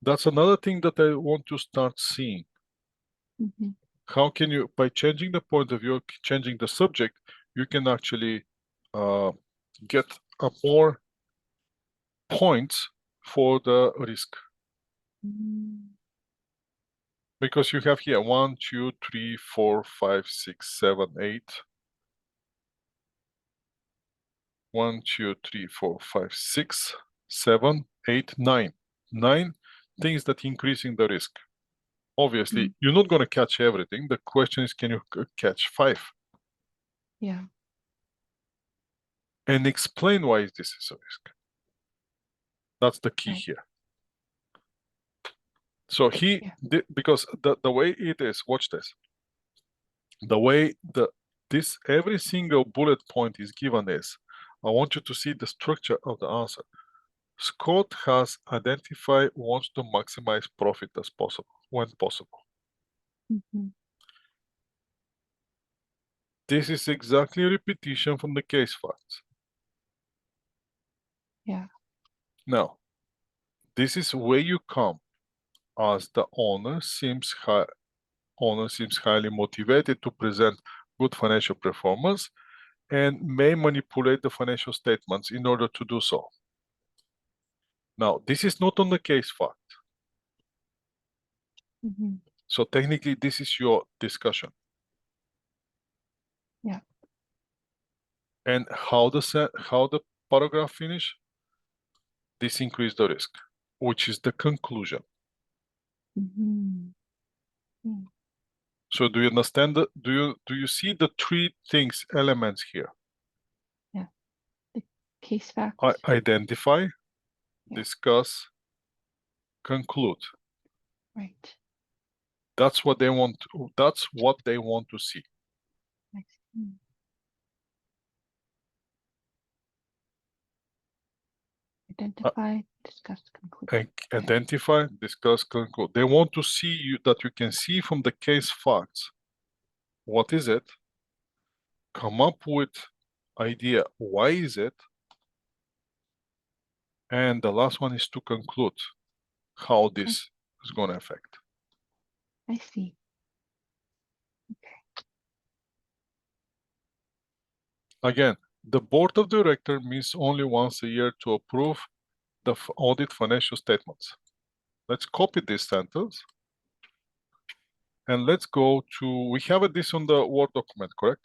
That's another thing that I want to start seeing. Mm-hmm. How can you, by changing the point of view, changing the subject, you can actually get a more points for the risk. Mm-hmm. Because you have here 1, 2, 3, 4, 5, 6, 7, 8. 1, 2, 3, 4, 5, 6, 7, 8, 9. 9 things that increasing the risk. Obviously, you're not going to catch everything. The question is, can you catch 5? Yeah. And explain why this is a risk. That's the key Right. here. So because the way it is, watch this. The way this every single bullet point is given is, I want you to see the structure of the answer. Scott has identified, wants to maximize profit as possible, when possible. Mm-hmm. This is exactly a repetition from the case facts. Yeah. Now, this is where you come as the owner seems highly motivated to present good financial performance and may manipulate the financial statements in order to do so. Now, this is not on the case fact. Mm-hmm. So technically, this is your discussion. Yeah. And how the paragraph finish? This increase the risk, which is the conclusion. Mm-hmm. Mm. So do you understand do you see the three elements here? Yeah. The case facts. Identify, Yeah. discuss, conclude. Right. That's what they want. That's what they want to see. I see. Identify, discuss, conclude. Okay. Identify, discuss, conclude. They want to see you that you can see from the case facts. What is it? Come up with idea. Why is it? And the last one is to conclude how this is going to affect. I see. Okay. Again, the board of directors meets only once a year to approve the audit financial statements. Let's copy this sentence. And let's go to, we have this on the Word document, correct?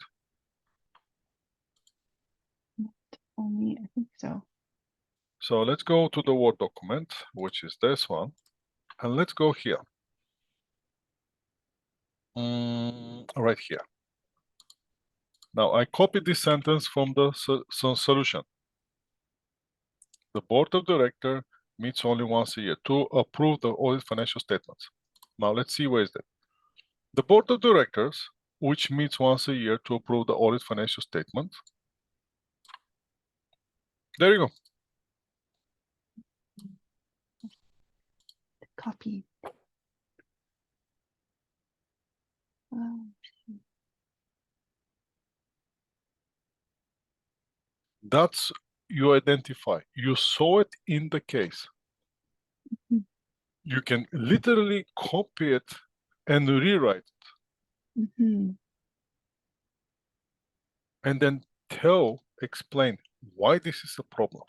Only, I think so. So let's go to the Word document, which is this one. And let's go here. Right here. Now I copied this sentence from the solution. The board of directors meets only once a year to approve the audit financial statements. Now let's see where is that. The board of directors, which meets once a year to approve the audit financial statement. There you go. Copy. That's you identify. You saw it in the case. Mhm. You can literally copy it and rewrite it. Mm-hmm. And then explain why this is a problem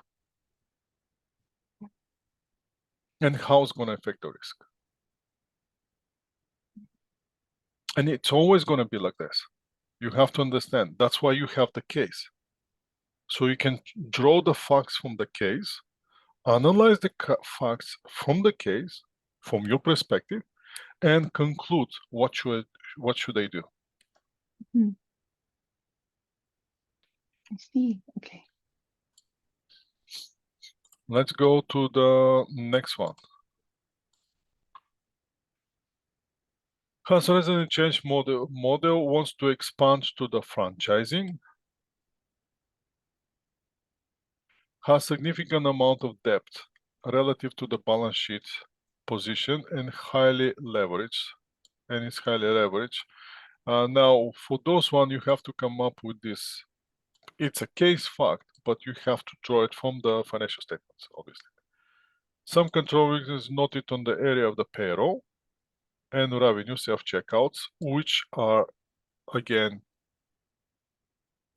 and how it's going to affect the risk. And it's always going to be like this. You have to understand. That's why you have the case. So you can draw the facts from the case, analyze the facts from the case, from your perspective, and conclude what should they do. Mm-hmm. I see. Okay. Let's go to the next one. Has resident change model wants to expand to the franchising. Has significant amount of debt relative to the balance sheet position and highly leveraged, and it's highly leveraged. Now, for those one, you have to come up with this. It's a case fact, but you have to draw it from the financial statements, obviously. Some control risks is noted on the area of the payroll and revenue self-checkouts, which are, again,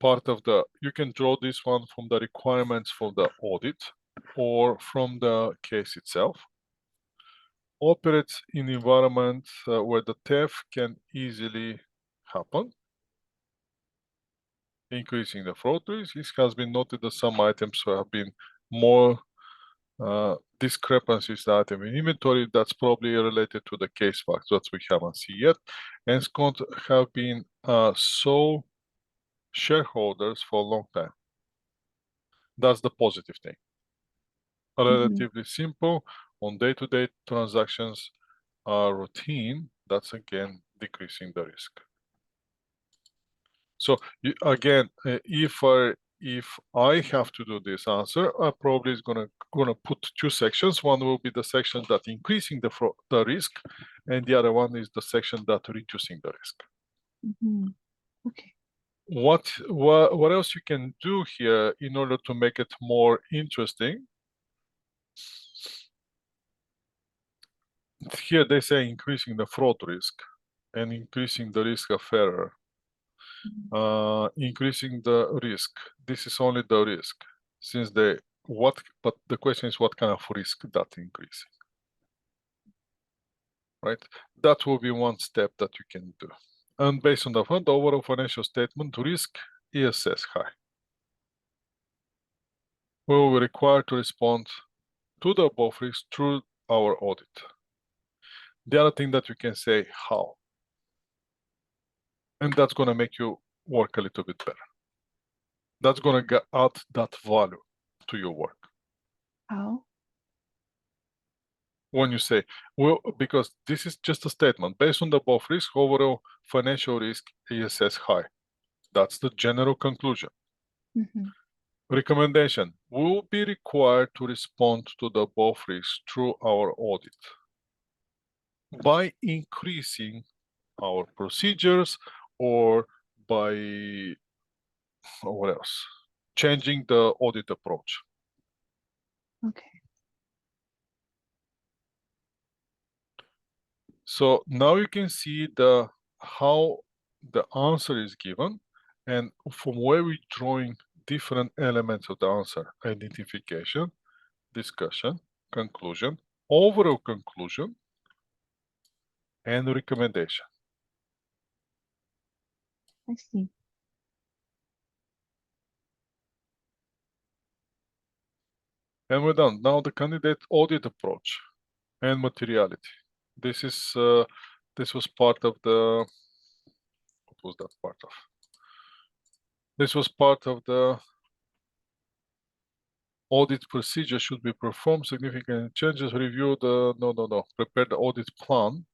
part of the, you can draw this one from the requirements for the audit or from the case itself. Operates in environment where the theft can easily happen. Increasing the fraud risk. It has been noted that some items have been more discrepancies that in inventory. That's probably related to the case facts that we haven't seen yet. And Scott have been sole shareholders for a long time. That's the positive thing. Relatively simple on day-to-day transactions are routine. That's again decreasing the risk. So again, if I have to do this answer, I probably is gonna put two sections. One will be the section that increasing the risk, and the other one is the section that reducing the risk. Okay. What else you can do here in order to make it more interesting? Here they say increasing the fraud risk and increasing the risk of error. Increasing the risk. This is only the risk, since but the question is what kind of risk that increasing, right? That will be one step that you can do. And based on the overall financial statement, risk is assessed high. We will be required to respond to the above risk through our audit. The other thing that you can say, how? And that's going to make you work a little bit better. That's going to add that value to your work. How? When you say, well, because this is just a statement, based on the above risk, overall financial risk is as high. That's the general conclusion. Recommendation, will be required to respond to the above risk through our audit by increasing our procedures or by, what else? Changing the audit approach. Okay. So now you can see how the answer is given, and from where we're drawing different elements of the answer: identification, discussion, conclusion, overall conclusion, and recommendation. I see. And we're done. Now the candidate audit approach and materiality. This was part of the, what was that part of? This was part of the audit procedure should be performed, significant changes, review the, prepare the audit plan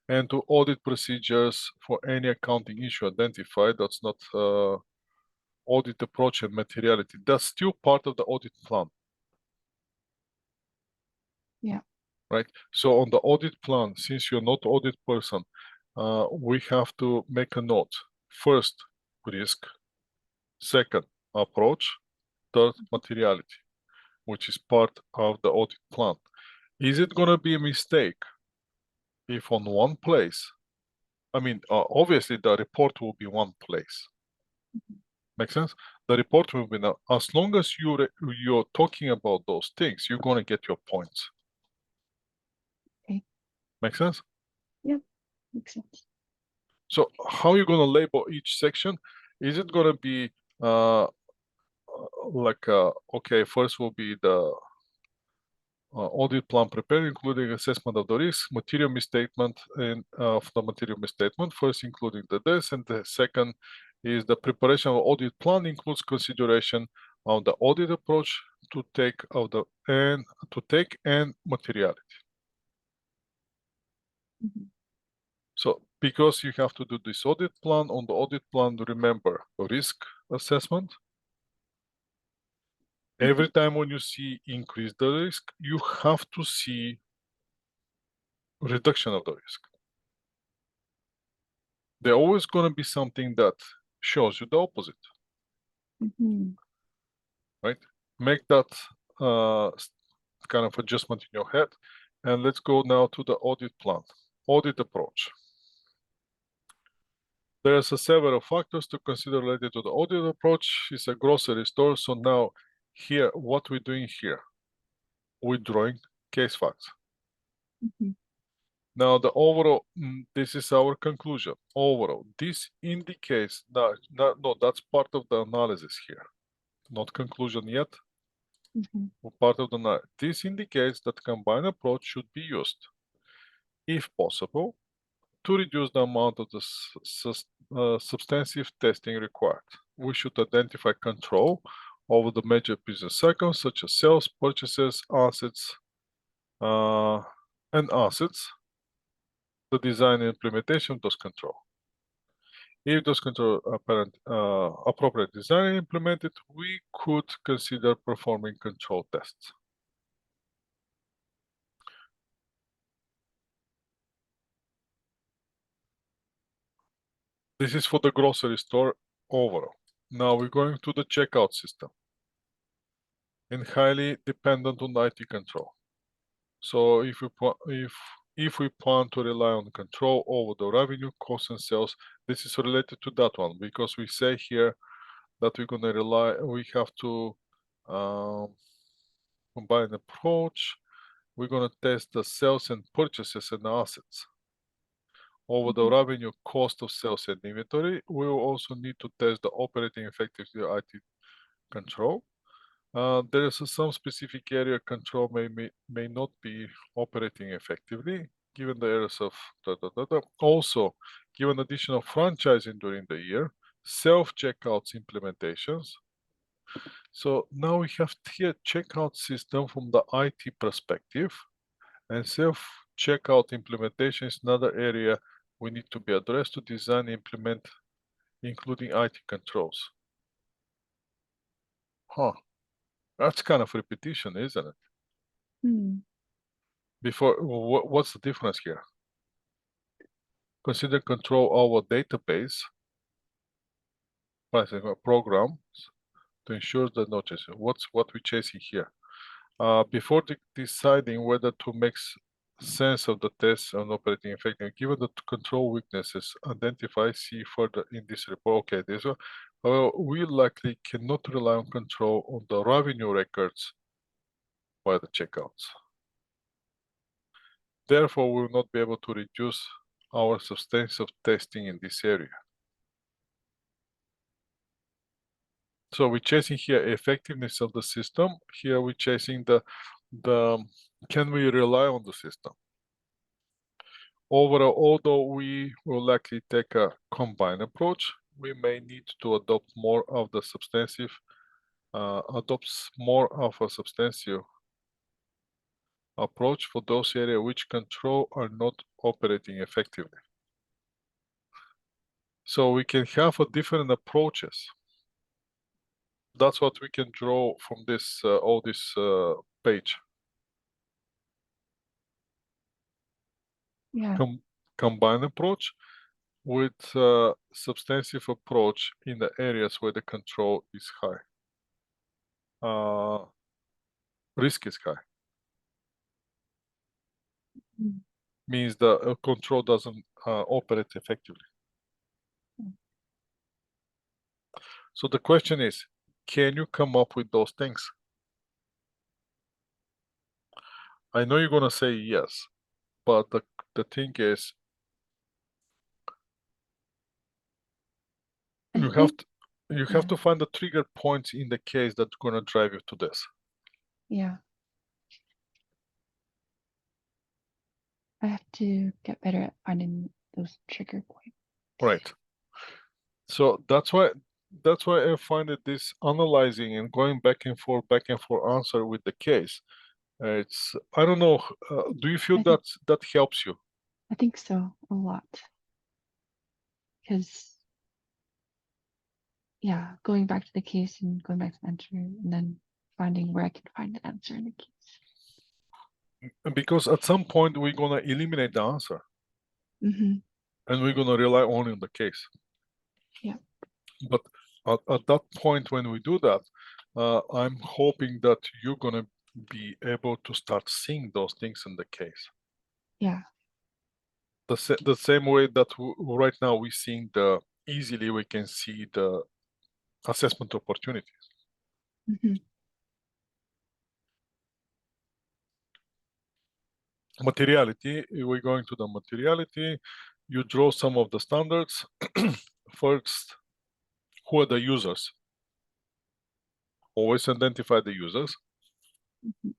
and to audit procedures for any accounting issue identified. That's not audit approach and materiality. That's still part of the audit plan. Yeah. Right. So on the audit plan, since you're not audit person, we have to make a note. First, risk. Second, approach. Third, materiality, which is part of the audit plan. Is it going to be a mistake if on one place, I mean, obviously the report will be one place. Make sense? The report will be now, as long as you're talking about those things, you're going to get your points. Okay. Make sense? Yeah, makes sense. So how are you going to label each section? Is it going to be okay, first will be the audit plan prepared, including assessment of the risk, material misstatement, and of the material misstatement, first including the this, and the second is the preparation of audit plan includes consideration of the audit approach to take and materiality. So because you have to do this audit plan. On the audit plan, remember risk assessment. Every time when you see increase the risk, you have to see reduction of the risk. There's always going to be something that shows you the opposite, right? Make that kind of adjustment in your head. And let's go now to the audit plan, audit approach. There's several factors to consider related to the audit approach. It's a grocery store. So now here, what we're doing here, we're drawing case facts. Now the overall, this is our conclusion. Overall, this indicates that, no, that's part of the analysis here. Not conclusion yet, part of the analysis. This indicates that combined approach should be used, if possible, to reduce the amount of the substantive testing required. We should identify control over the major business cycles, such as sales, purchases, assets, and assets, the design and implementation of those control. If those control appropriate design and implemented, we could consider performing control tests. This is for the grocery store overall. Now we're going to the checkout system and highly dependent on IT control. So if we plan to rely on control over the revenue, costs, and sales, this is related to that one, because we say here that we're going to rely, we have to combine approach. We're going to test the sales and purchases and assets. Over the revenue, cost of sales and inventory, we will also need to test the operating effectiveness of IT control. There is some specific area control may not be operating effectively, given the errors of Also, given additional franchising during the year, self-checkouts implementations. So now we have here checkout system from the IT perspective, and self-checkout implementation is another area we need to be addressed to design and implement, including IT controls. That's kind of repetition, isn't it? Before, what's the difference here? Consider control over database, programs to ensure the notice. What we're chasing here? Before deciding whether to make sense of the test and operating effectively, given the control weaknesses, identify, see further in this report. Okay, this one. We likely cannot rely on control on the revenue records by the checkouts. Therefore, we will not be able to reduce our substantive testing in this area. So we're chasing here effectiveness of the system. Here we're chasing the can we rely on the system? Overall, although we will likely take a combined approach, we may need to adopt more of the substantive, approach for those areas which control are not operating effectively. So we can have different approaches. That's what we can draw from this all this page. Yeah. Combined approach with substantive approach in the areas where the control is high. Risk is high. Means the control doesn't operate effectively. So the question is, can you come up with those things? I know you're gonna say yes, but the thing is, you have to find the trigger points in the case that's gonna drive you to this. Yeah. I have to get better at finding those trigger points. Right. So that's why I find that this analyzing and going back and forth answer with the case. It's, I don't know. Do you feel that helps you? I think so, a lot. because yeah, going back to the case and going back to the answer and then finding where I can find the answer in the case. Because at some point we're gonna eliminate the answer Mm-hmm. and we're gonna rely only on the case. Yeah. But at that point when we do that, I'm hoping that you're gonna be able to start seeing those things in the case. Yeah. The same way that right now we're seeing easily we can see the assessment opportunities. Mm-hmm. Materiality, we're going to the materiality. You draw some of the standards. First, who are the users? Always identify the users. Mm-hmm.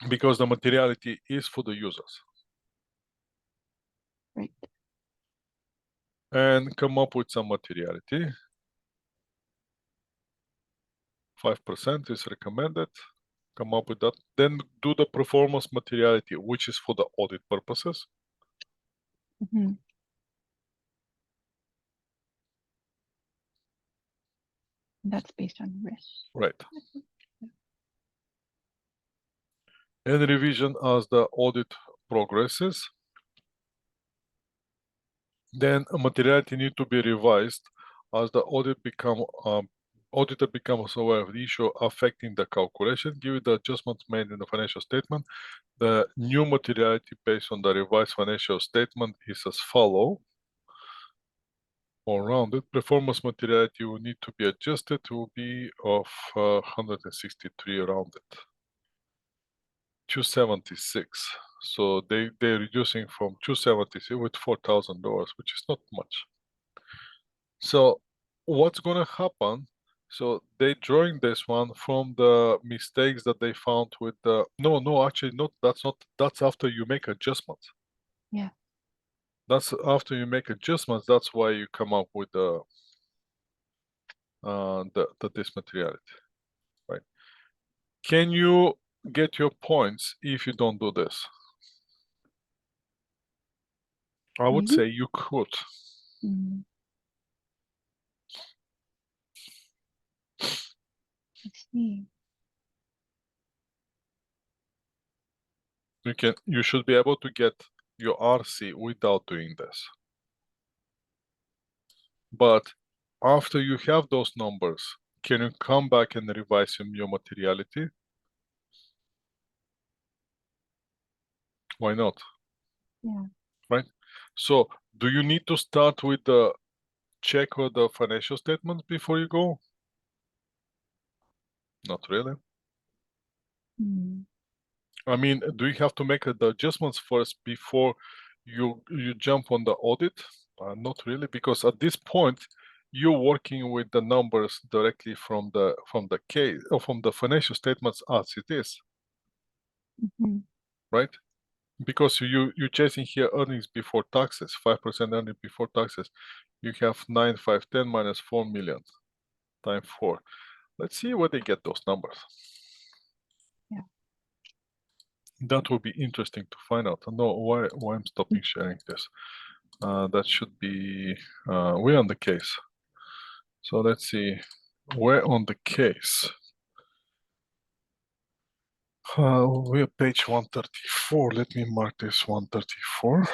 Because the materiality is for the users. Right. And come up with some materiality. 5% is recommended. Come up with that. Then do the performance materiality, which is for the audit purposes. Mm-hmm. That's based on risk. Right. And revision as the audit progresses. Then a materiality need to be revised as the auditor becomes aware of the issue affecting the calculation, given the adjustments made in the financial statement. The new materiality based on the revised financial statement is as follow. Or rounded, performance materiality will need to be adjusted to be of 163 rounded. 276. So they're reducing from 276 with $4,000, which is not much. So what's gonna happen? So they drawing this one from the mistakes that they found with the actually not that's after you make adjustments. Yeah. That's after you make adjustments, that's why you come up with the this materiality, right? Can you get your points if you don't do this? I would Maybe. say you could. Mm. Let's see. You should be able to get your RC without doing this. But after you have those numbers, can you come back and revise your materiality? Why not? Yeah. Right? So do you need to start with the check of the financial statements before you go? Not really. Mm. I mean, do you have to make the adjustments first before you jump on the audit? Not really, because at this point you're working with the numbers directly from the case or from the financial statements as it is, Mm-hmm. right? Because you're chasing here earnings before taxes, 5% earning before taxes. You have 9, 5, 10 minus 4 million times 4. Let's see where they get those numbers. Yeah. That will be interesting to find out. I don't know why I'm stopping sharing this. That should be, we're on the case. So let's see, we're on the case. We're page 134. Let me mark this 134.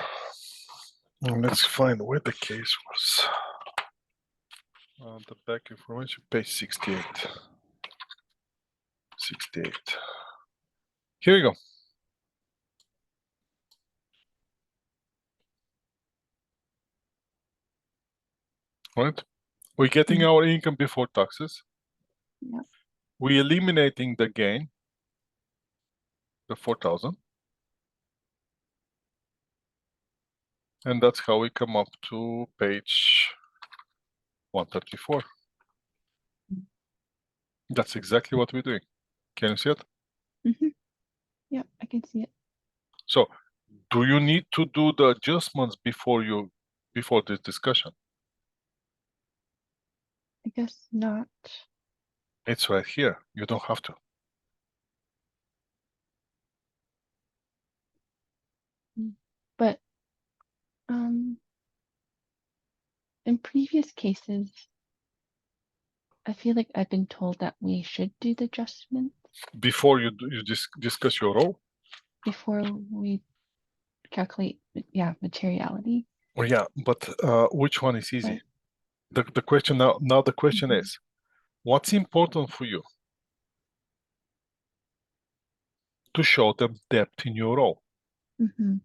And let's find where the case was. The back information, page 68. 68. Here we go. Right? We're getting our income before taxes. Yeah. We're eliminating the gain, the 4,000. And that's how we come up to page 134. That's exactly what we're doing. Can you see it? Mm-hmm. Yeah, I can see it. So do you need to do the adjustments before this discussion? I guess not. It's right here. You don't have to. But in previous cases, I feel like I've been told that we should do the adjustment Before you discuss your role? before we calculate, yeah, materiality. Well, yeah, but which one is easy? But The question now the question Mhm. is, what's important for you? To show them depth in your role. Mhm.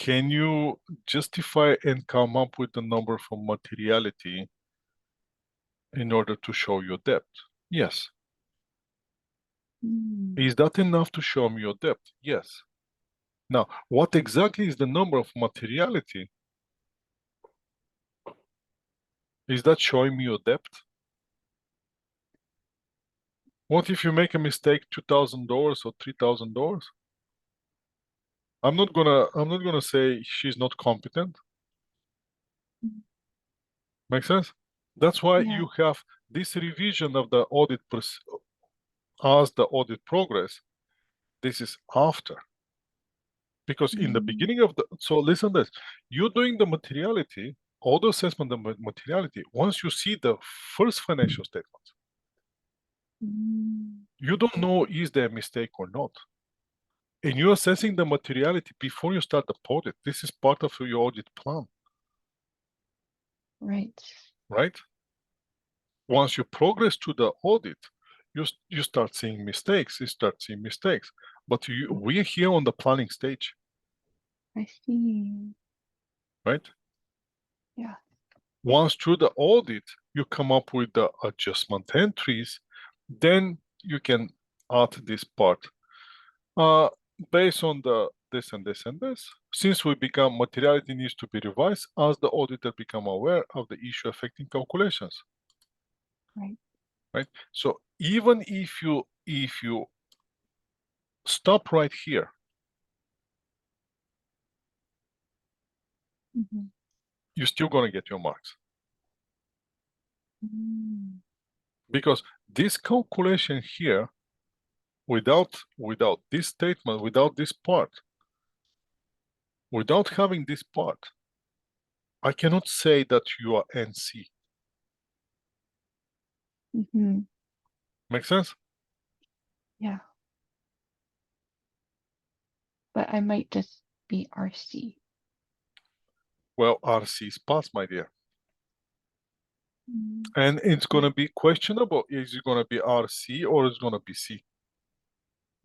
Can you justify and come up with a number for materiality in order to show your depth? Yes. Mm. Is that enough to show me your depth? Yes. Now, what exactly is the number of materiality? Is that showing me your depth? What if you make a mistake $2,000 or $3,000? I'm not gonna say she's not competent. Mm. Make sense? That's why Yeah. you have this revision of the audit as the audit progress. This is after. Because in the beginning of the, so listen to this, you're doing the materiality, auto assessment of materiality, once you see the first financial statement, Mm. you don't know is there a mistake or not. And you're assessing the materiality before you start the audit. This is part of your audit plan, Right. right? Once you progress to the audit, you start seeing mistakes, But we're here on the planning stage, I see. right? Yeah. Once through the audit, you come up with the adjustment entries, then you can add this part. Based on the this and this and this, since we become materiality needs to be revised as the auditor become aware of the issue affecting calculations. Right. Right. So even if you stop right here, Mhm. you're still gonna get your marks. Mm. Because this calculation here, without this statement, without this part, without having this part, I cannot say that you are NC. Mhm. Make sense? Yeah. But I might just be RC. Well, RC is pass, my dear. Mm. And it's gonna be questionable. Is it gonna be RC or is it gonna be C?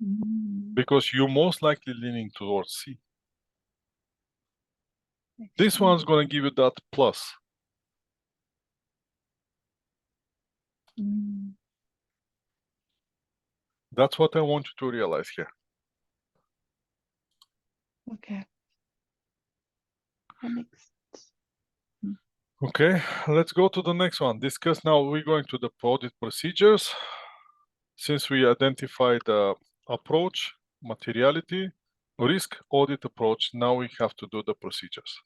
Mm. Because you're most likely leaning towards C. I This see. one's gonna give you that plus. Mm. That's what I want you to realize here. Okay. That makes sense. Okay, let's go to the next one. Discuss now, we're going to the audit procedures. Since we identified the approach, materiality, risk audit approach, now we have to do the procedures.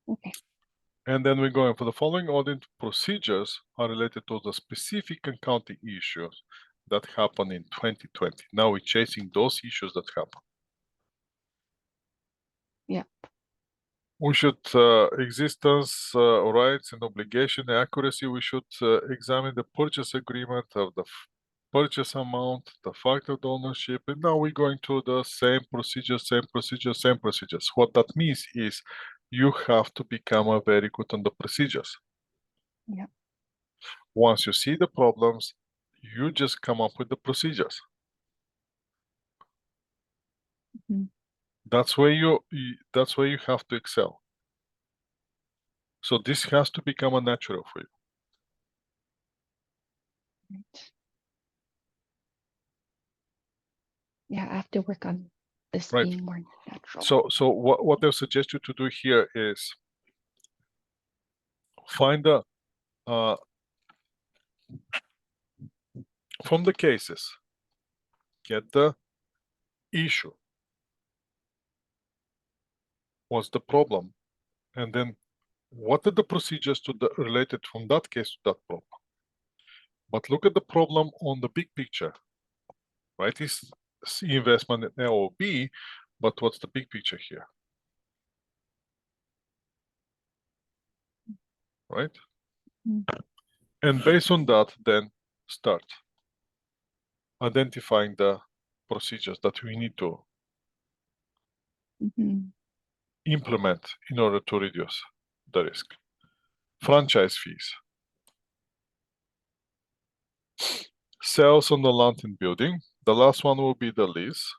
Okay. And then we're going for the following audit procedures are related to the specific accounting issues that happened in 2020. Now we're chasing those issues that happen. Yeah. We should existence, rights and obligation, accuracy. We should examine the purchase agreement of the purchase amount, the fact of the ownership, and now we're going to the same procedures. What that means is you have to become very good on the procedures. Yeah. Once you see the problems, you just come up with the procedures. Mhm. That's where you have to excel. So this has to become a natural for you. Right. Yeah, I have to work on this Right. being more natural. So what I suggest you to do here is find the from the cases, get the issue. What's the problem? And then what are the procedures to the related from that case to that problem? But look at the problem on the big picture, right? It's investment in AOB, but what's the big picture here? right? Mm. And based on that, then start identifying the procedures that we need to Mhm. implement in order to reduce the risk. Franchise fees. Sales on the land and building. The last one will be the lease.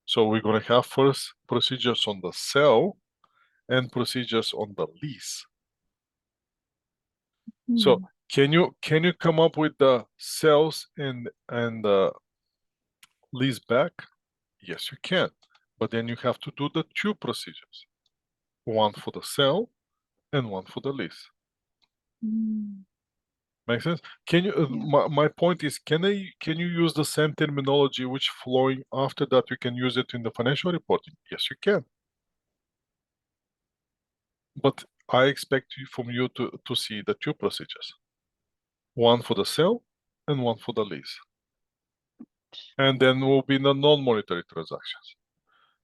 So we're going to have first procedures on the sale and procedures on the lease. So Mm. can you come up with the sales and lease back? Yes, you can. But then you have to do the two procedures. One for the sale and one for the lease. Mm. Make sense? Can you? Yeah. My point is, can you use the same terminology which flowing after that you can use it in the financial reporting? Yes, you can. But I expect from you to see the two procedures. One for the sale and one for the lease. And then will be the non-monetary transactions.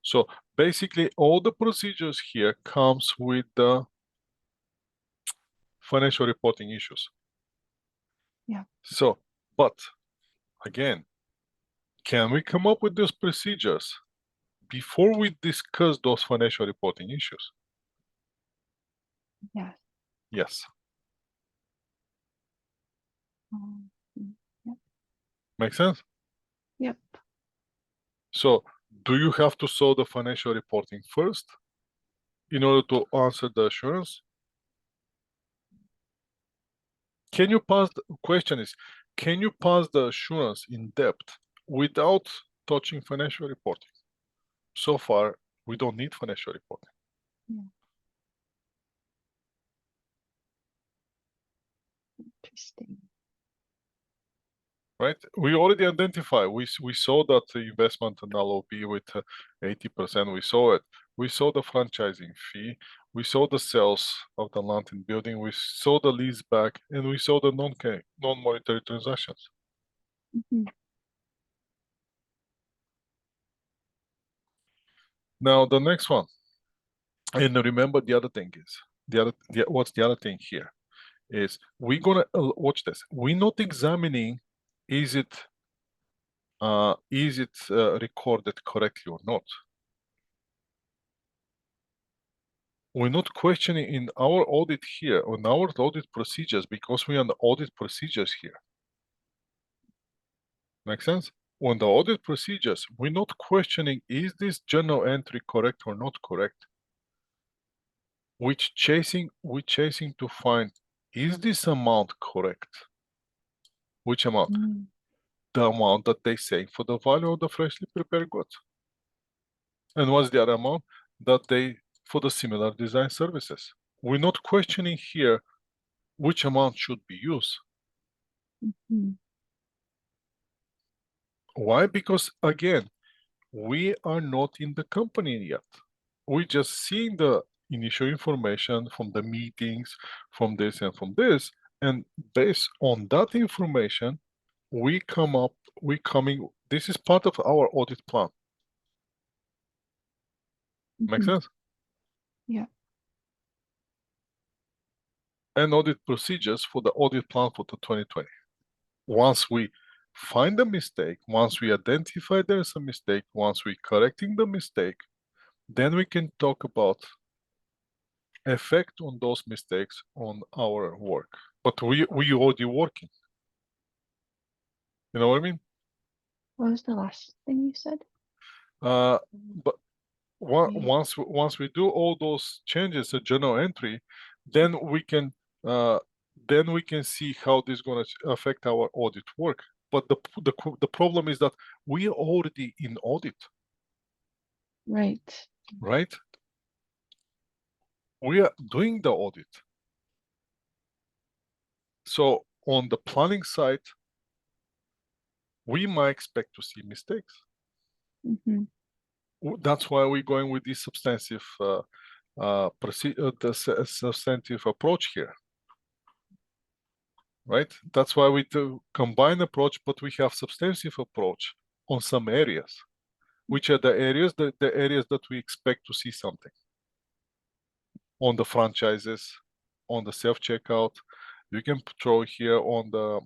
So basically all the procedures here comes with the financial reporting issues. Yeah. So, but again, can we come up with those procedures before we discuss those financial reporting issues? Yes. Yes. Yep. Make sense? Yep. So do you have to solve the financial reporting first in order to answer the assurance? Can you pass the question is, can you pass the assurance in depth without touching financial reporting? So far, we don't need financial reporting. Yeah. Interesting. Right? We already identify. We saw that the investment in LOB with 80%. We saw it. We saw the franchising fee. We saw the sales of the land and building. We saw the lease back, and we saw the non-monetary transactions. Mhm. Now the next one, and remember the other thing is what's the other thing here is we're gonna watch this. We're not examining is it recorded correctly or not. We're not questioning in our audit here, on our audit procedures, because we are on the audit procedures here. Make sense? On the audit procedures, we're not questioning, is this journal entry correct or not correct? We're chasing to find, is this amount correct? Which amount? Mm. The amount that they say for the value of the freshly prepared goods. And what's the other amount? That they, for the similar design services. We're not questioning here which amount should be used. Mhm. Why? Because again, we are not in the company yet. We're just seeing the initial information from the meetings, from this and from this. And based on that information, this is part of our audit plan. Make Mhm. sense? Yeah. And audit procedures for the audit plan for the 2020. Once we find a mistake, once we identify there's a mistake, once we're correcting the mistake, then we can talk about effect on those mistakes on our work. But we already working. You know what I mean? What was the last thing you said? But once we do all those changes to journal entry, then we can see how this is going to affect our audit work. But the problem is that we are already in audit, Right. right? We are doing the audit. So on the planning side, we might expect to see mistakes. Mhm. That's why we're going with this substantive substantive approach here, right? That's why we do combine approach, but we have substantive approach on some areas, which are the areas that we expect to see something on the franchises, on the self-checkout. You can patrol here on the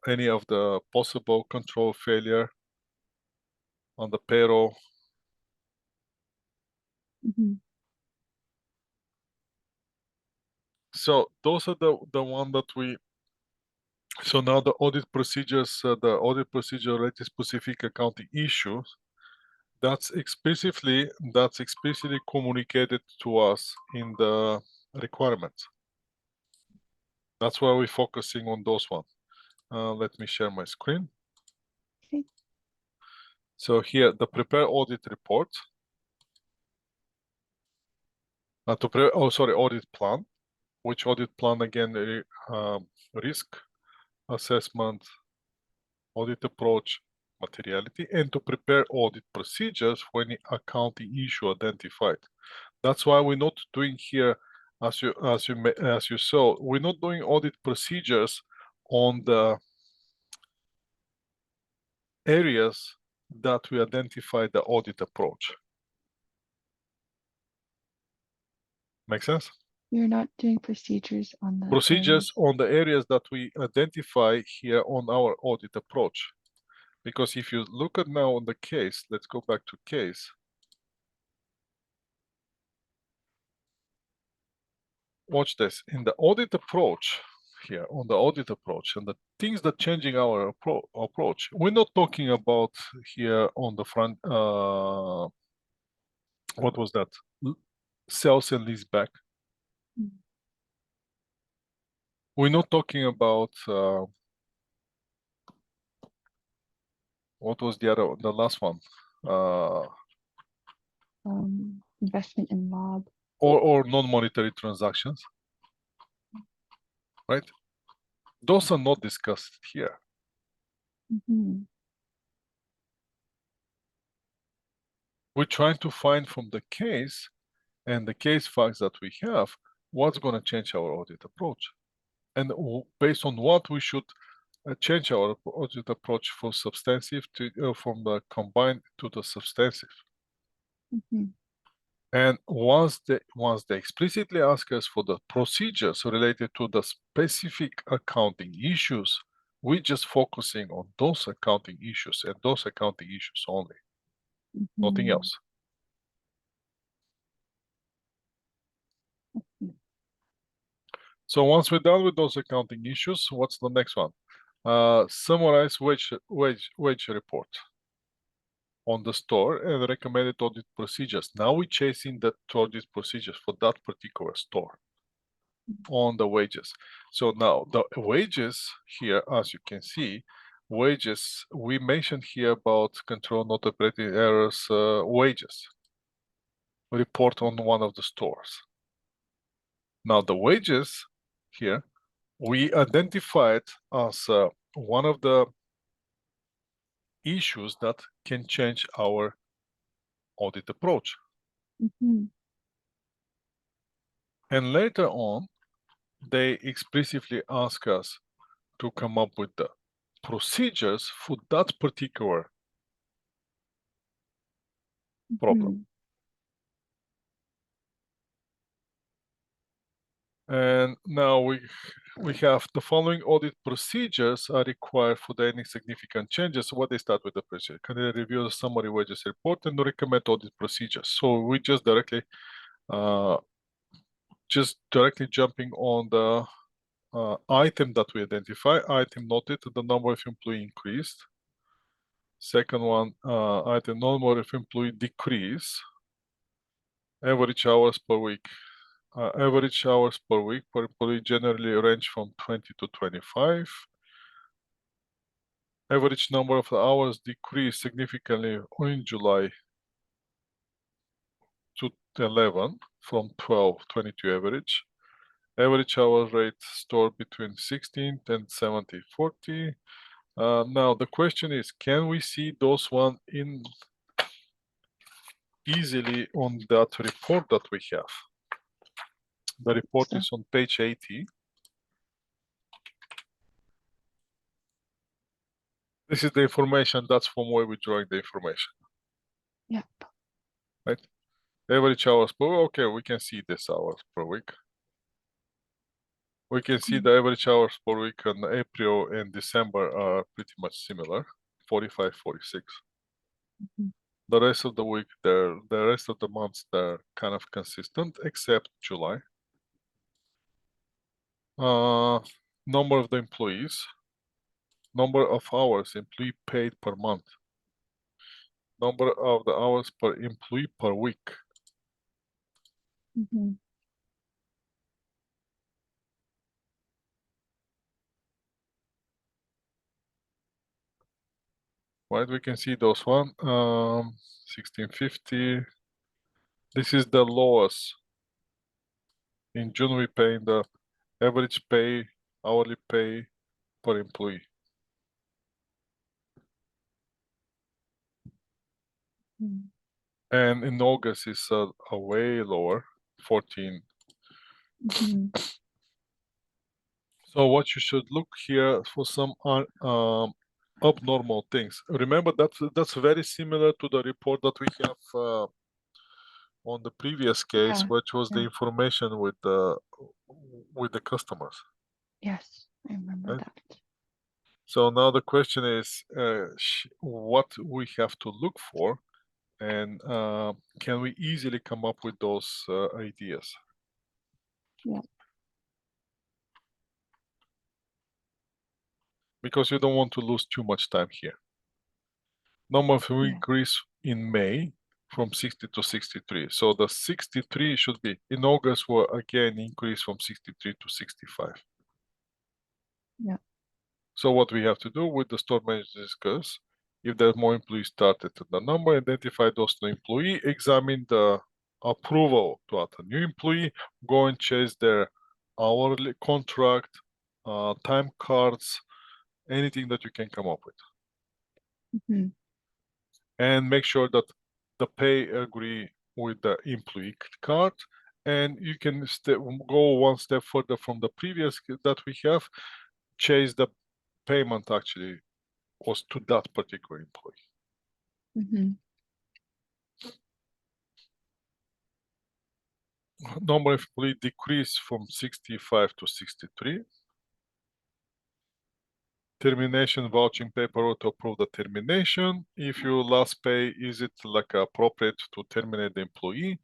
any of the possible control failure on the payroll. Mhm. So those are the one that we. So now the audit procedures, the audit procedure related specific accounting issues. That's explicitly communicated to us in the requirements. That's why we're focusing on those ones. Let me share my screen. Okay. So here, the prepare audit report. Audit plan. Which audit plan again? Risk assessment, audit approach, materiality, and to prepare audit procedures for any accounting issue identified. That's why we're not doing here, as you saw, we're not doing audit procedures on the areas that we identify the audit approach. Make sense? You're not doing procedures on the Procedures areas. on the areas that we identify here on our audit approach. Because if you look at now on the case, let's go back to case. Watch this. In the audit approach, here on the audit approach and the things that changing our approach, we're not talking about here on the front, what was that? Sales and lease back. Mm. We're not talking about, what was the last one? Investment in mob. Or non-monetary transactions, right? Those are not discussed here. Mhm. We're trying to find from the case and the case facts that we have, what's going to change our audit approach. And based on what we should change our audit approach for substantive to from the combined to the substantive. Mhm. And once they explicitly ask us for the procedures related to the specific accounting issues, we're just focusing on those accounting issues and those accounting issues only, nothing Mhm. else. So once we're done with those accounting issues, what's the next one? Summarize wage report on the store and recommended audit procedures. Now we're chasing the audit procedures for that particular store on the wages. So now the wages here, as you can see, wages, we mentioned here about control not operating errors, wages report on one of the stores. Now the wages here, we identified as one of the issues that can change our audit approach. Mhm. And later on, they explicitly ask us to come up with the procedures for that particular problem. Mhm. And now we have the following audit procedures are required for any significant changes. What they start with the procedure. Can they review the summary wages report and recommend audit procedures? So we just directly jumping on the item that we identify. Item noted, the number of employee increased. Second one, item number of employee decrease. Average hours per week. Average hours per week per employee generally range from 20 to 25. Average number of hours decreased significantly in July to 11 from 12, 22 average. Average hour rate stored between 16 and 70, 40. Now the question is, can we see those one in easily on that report that we have? The report is on page 80. This is the information, that's from where we're drawing the information. Yep. Right? Average hours per week, okay, we can see this hours per week. We can see the average hours per week in April and December are pretty much similar, 45, 46. Mhm. The rest of the week, the rest of the months, they're kind of consistent, except July. Number of the employees, number of hours employee paid per month, number of the hours per employee per week. Mhm. Right, we can see those one, 1650. This is the lowest. In June, we pay the average pay, hourly pay per employee. Mhm. And in August, it's a way lower, 14. Mhm. So what you should look here for some abnormal things. Remember that's very similar to the report that we have on the previous case, Yeah, which was the yeah. information with the customers. Yes, I remember Right. that. So now the question is what we have to look for, and can we easily come up with those ideas? Yeah. Because you don't want to lose too much time here. Number of Yeah. increase in May from 60 to 63. So the 63 should be in August will again increase from 63 to 65. Yeah. So what we have to do with the store manager discuss, if there's more employees started to the number, identify those new employee, examine the approval to add a new employee, go and chase their hourly contract, time cards, anything that you can come up with. Mhm. And make sure that the pay agree with the employee card, and you can go one step further from the previous that we have, chase the payment actually was to that particular employee. Mhm. Number of employee decreased from 65 to 63. Termination vouching paperwork to approve the termination. If your last pay, is it like appropriate to terminate the employee?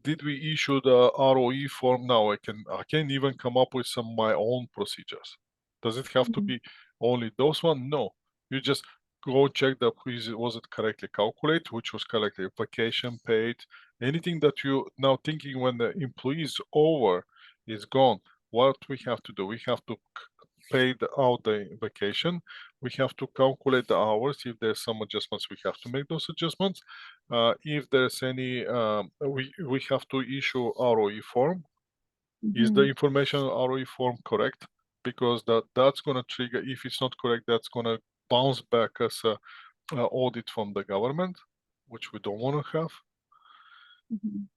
Did we issue the ROE form? Now I can even come up with some my own procedures. Does it have to Mhm. be only those one? No. You just go check the was it correctly calculated, which was correctly vacation paid, anything that you now thinking when the employee is over, is gone. What we have to do? We have to paid out the vacation. We have to calculate the hours. If there's some adjustments, we have to make those adjustments. If there's any, we have to issue ROE form. Is the Mhm. information ROE form correct? Because that's going to trigger, if it's not correct, that's going to bounce back as a audit from the government, which we don't want to have. Mhm.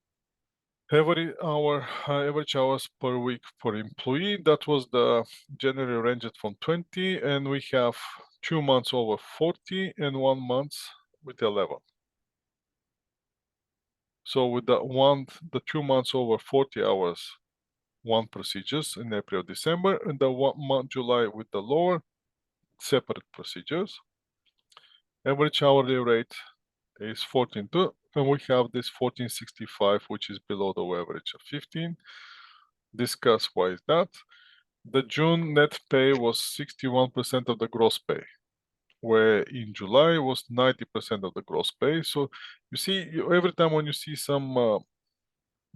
Average hours per week per employee, that was the January ranged from 20, and we have 2 months over 40 and 1 month with 11. So with the 2 months over 40 hours, 1 procedures in April, December, and the 1 month July with the lower, separate procedures. Average hourly rate is 14.2, and we have this 14.65, which is below the average of 15. Discuss why is that. The June net pay was 61% of the gross pay, where in July was 90% of the gross pay. So you see, every time when you see some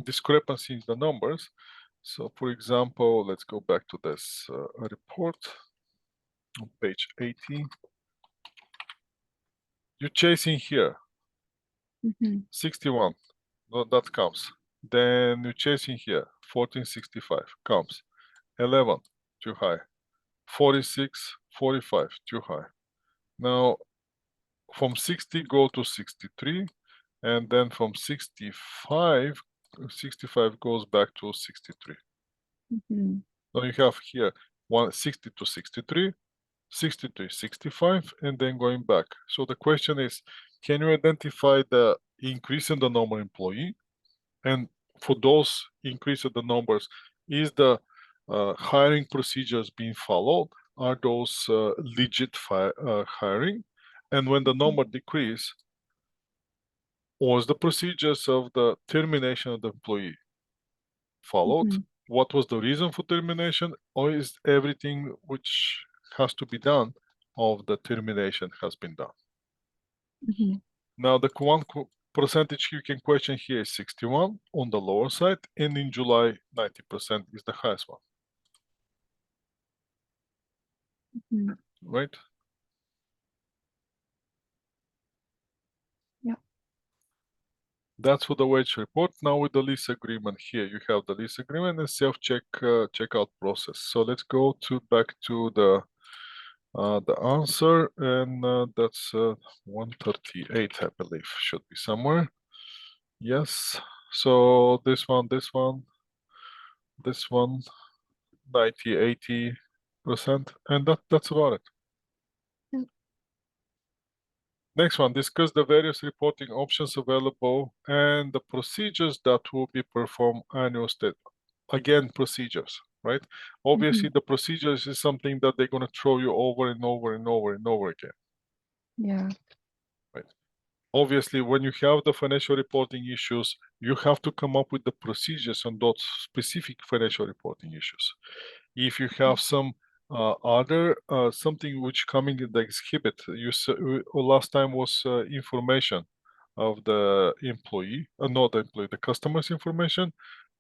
discrepancy in the numbers, so for example, let's go back to this report on page 80. You're chasing here, Mhm. 61, that comes. Then you're chasing here, 1465 comes. 11, too high. 46, 45, too high. Now, from 60 go to 63, and then from 65 goes back to 63. Mhm. Now you have here 160 to 63, 60 to 65, and then going back. So the question is, can you identify the increase in the normal employee? And for those increase of the numbers, is the hiring procedures being followed? Are those legit hiring? And when the number decrease, was the procedures of the termination of the employee followed? Mhm. What was the reason for termination? Or is everything which has to be done of the termination has been done? Mhm. Now the percentage you can question here is 61 on the lower side, and in July 90% is the highest one, Mhm. right? Yeah. That's for the wage report. Now with the lease agreement here, you have the lease agreement and self-check checkout process. So let's go back to the answer, and that's 138, I believe, should be somewhere. Yes. So this one, 90, 80%, and that's about it. Yeah. Next one, discuss the various reporting options available and the procedures that will be performed annual statement. Again, procedures, right? Obviously, the procedures is something that they're going to throw you over and over and over and over again. Yeah. Right. Obviously, when you have the financial reporting issues, you have to come up with the procedures on those specific financial reporting issues. If you have some other something which coming in the exhibit, last time was information of the employee, not the employee, the customer's information.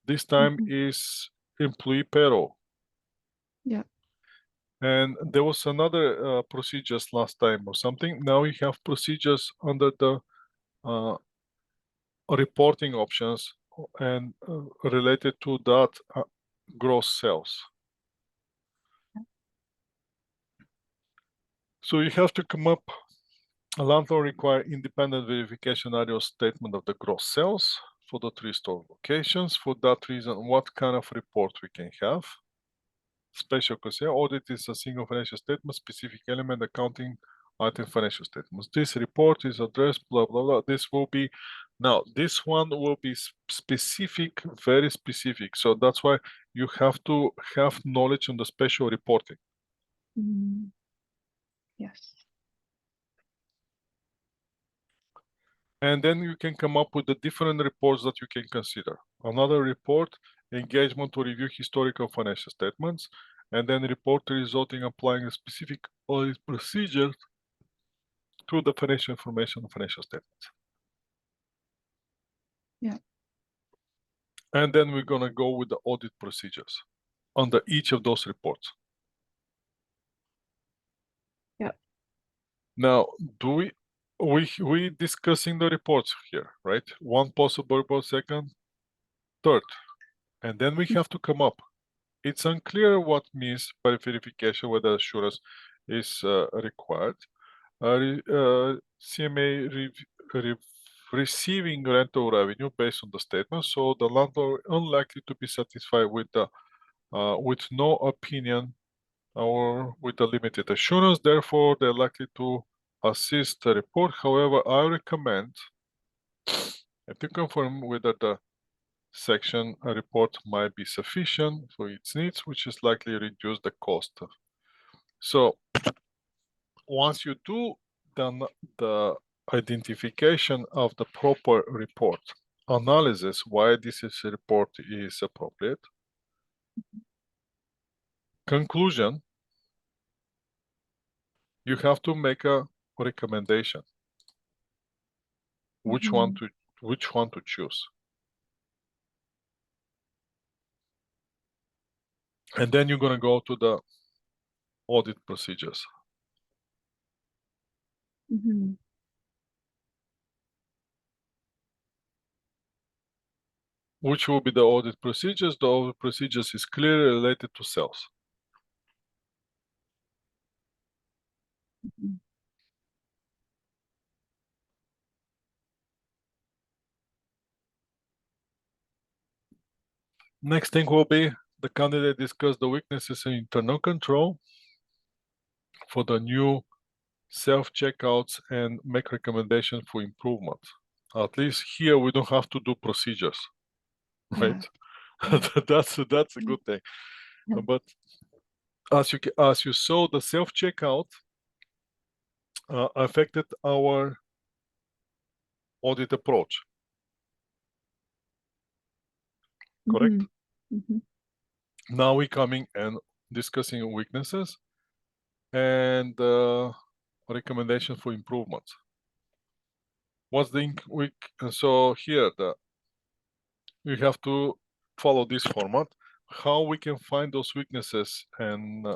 This time is employee payroll. Yeah. And there was another procedures last time or something. Now we have procedures under the reporting options and related to that gross sales. So you have to come up, a landlord require independent verification annual statement of the gross sales for the 3 store locations. For that reason, what kind of report we can have? Special consider audit is a single financial statement, specific element, accounting item financial statements. This report is addressed, blah, blah, blah. This will be, now this one will be specific, very specific. So that's why you have to have knowledge on the special reporting. Mhm. Yes. And then you can come up with the different reports that you can consider. Another report, engagement to review historical financial statements, and then report resulting applying a specific audit procedure to the financial information and financial statements. Yeah. And then we're gonna go with the audit procedures under each of those reports. Yeah. Now, do we discussing the reports here, right? One possible report, second, third, and then we have to come up. It's unclear what means by verification whether assurance is required. CMA receiving rental revenue based on the statement, so the landlord unlikely to be satisfied with the with no opinion or with a limited assurance. Therefore, they're likely to assist the report. However, I recommend to confirm whether the section report might be sufficient for its needs, which is likely reduce the cost. So once you do the identification of the proper report analysis, why this report is appropriate, conclusion, you have to make a recommendation. Which one to choose. And then you're gonna go to the audit procedures. Which will be the audit procedures? The audit procedures is clearly related to sales. Next thing will be the candidate discuss the weaknesses in internal control for the new self-checkouts and make recommendations for improvement. At least here we don't have to do procedures, right? Yeah. That's a good thing. Yeah. But as you saw, the self-checkout affected our audit approach, correct? Mhm. Now we're coming and discussing weaknesses and recommendation for improvements. What's the weak? So here we have to follow this format. How we can find those weaknesses and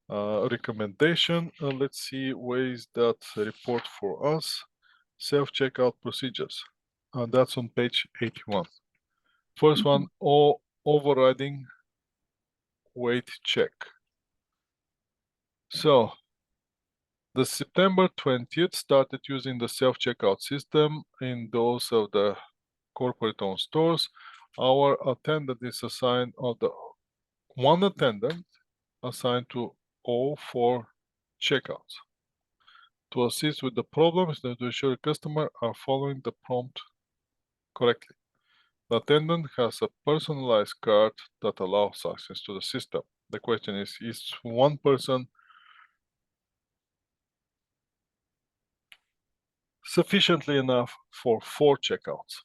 recommendation. Let's see ways that report for us. Self-checkout procedures. That's on page 81. First one, overriding weight check. So the September 20th started using the self-checkout system in those of the corporate-owned stores. Our attendant is assigned, or the one attendant assigned to all 4 checkouts. To assist with the problems and to ensure customers are following the prompt correctly. The attendant has a personalized card that allows access to the system. The question is one person sufficiently enough for 4 checkouts?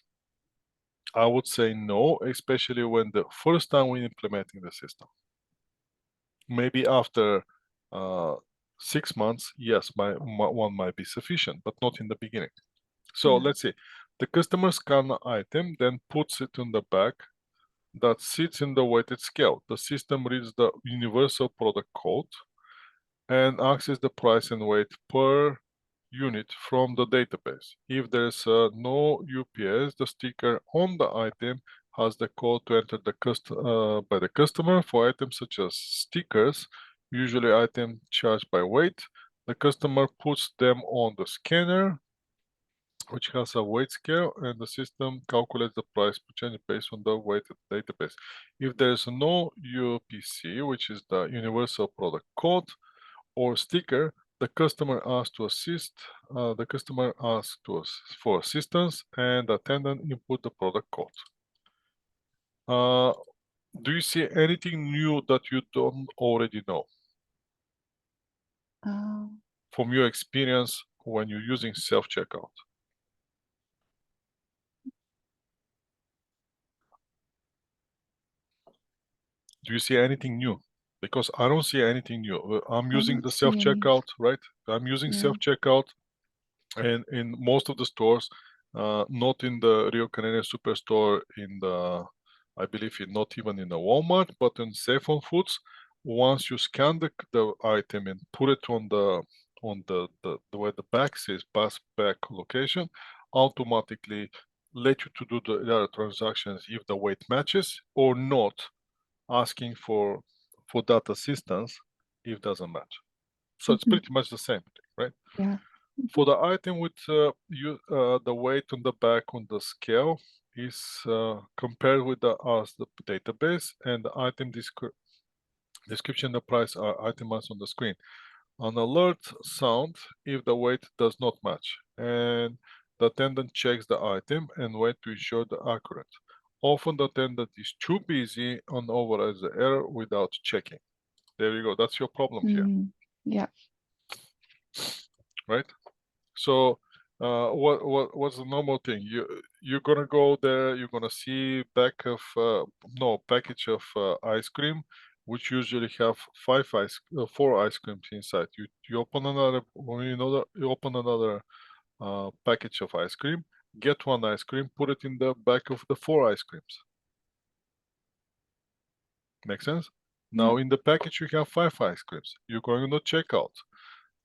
I would say no, especially when the first time we're implementing the system. Maybe after 6 months, yes, one might be sufficient, but not in the beginning. So Yeah. let's see. The customer scan the item, then puts it in the bag that sits in the weighted scale. The system reads the universal product code and accesses the price and weight per unit from the database. If there's no UPS, the sticker on the item has the code to enter by the customer. For items such as stickers, usually item charged by weight, the customer puts them on the scanner, which has a weight scale, and the system calculates the price per change based on the weighted database. If there's no UPC, which is the universal product code, or sticker, the customer asks to assist. The customer asks to us for assistance, and the attendant input the product code. Do you see anything new that you don't already know from your experience when you're using self-checkout? Do you see anything new? Because I don't see anything new. I'm using the self-checkout, right? I'm using self-checkout, and in most of the stores, not in the Rio Canadian Superstore, I believe not even in the Walmart, but in Safe on Foods, once you scan the item and put it on the where the bag says pass back location, automatically let you to do the other transactions if the weight matches or not, asking for that assistance if doesn't match. So it's pretty much the same thing, right? Yeah. For the item with the weight on the back on the scale is compared with the database, and the item description, the price are itemized on the screen. An alert sound if the weight does not match, and the attendant checks the item and wait to ensure the accurate. Often the attendant is too busy and overrides the error without checking. There you go. That's your problem here. Yeah. Right? So what's the normal thing? You're gonna go there, you're gonna see package of ice cream, which usually have 4 ice creams inside. You open another, you open another package of ice cream, get 1 ice cream, put it in the back of the 4 ice creams. Make sense? Now in the package you have 5 ice creams. You're going to checkout.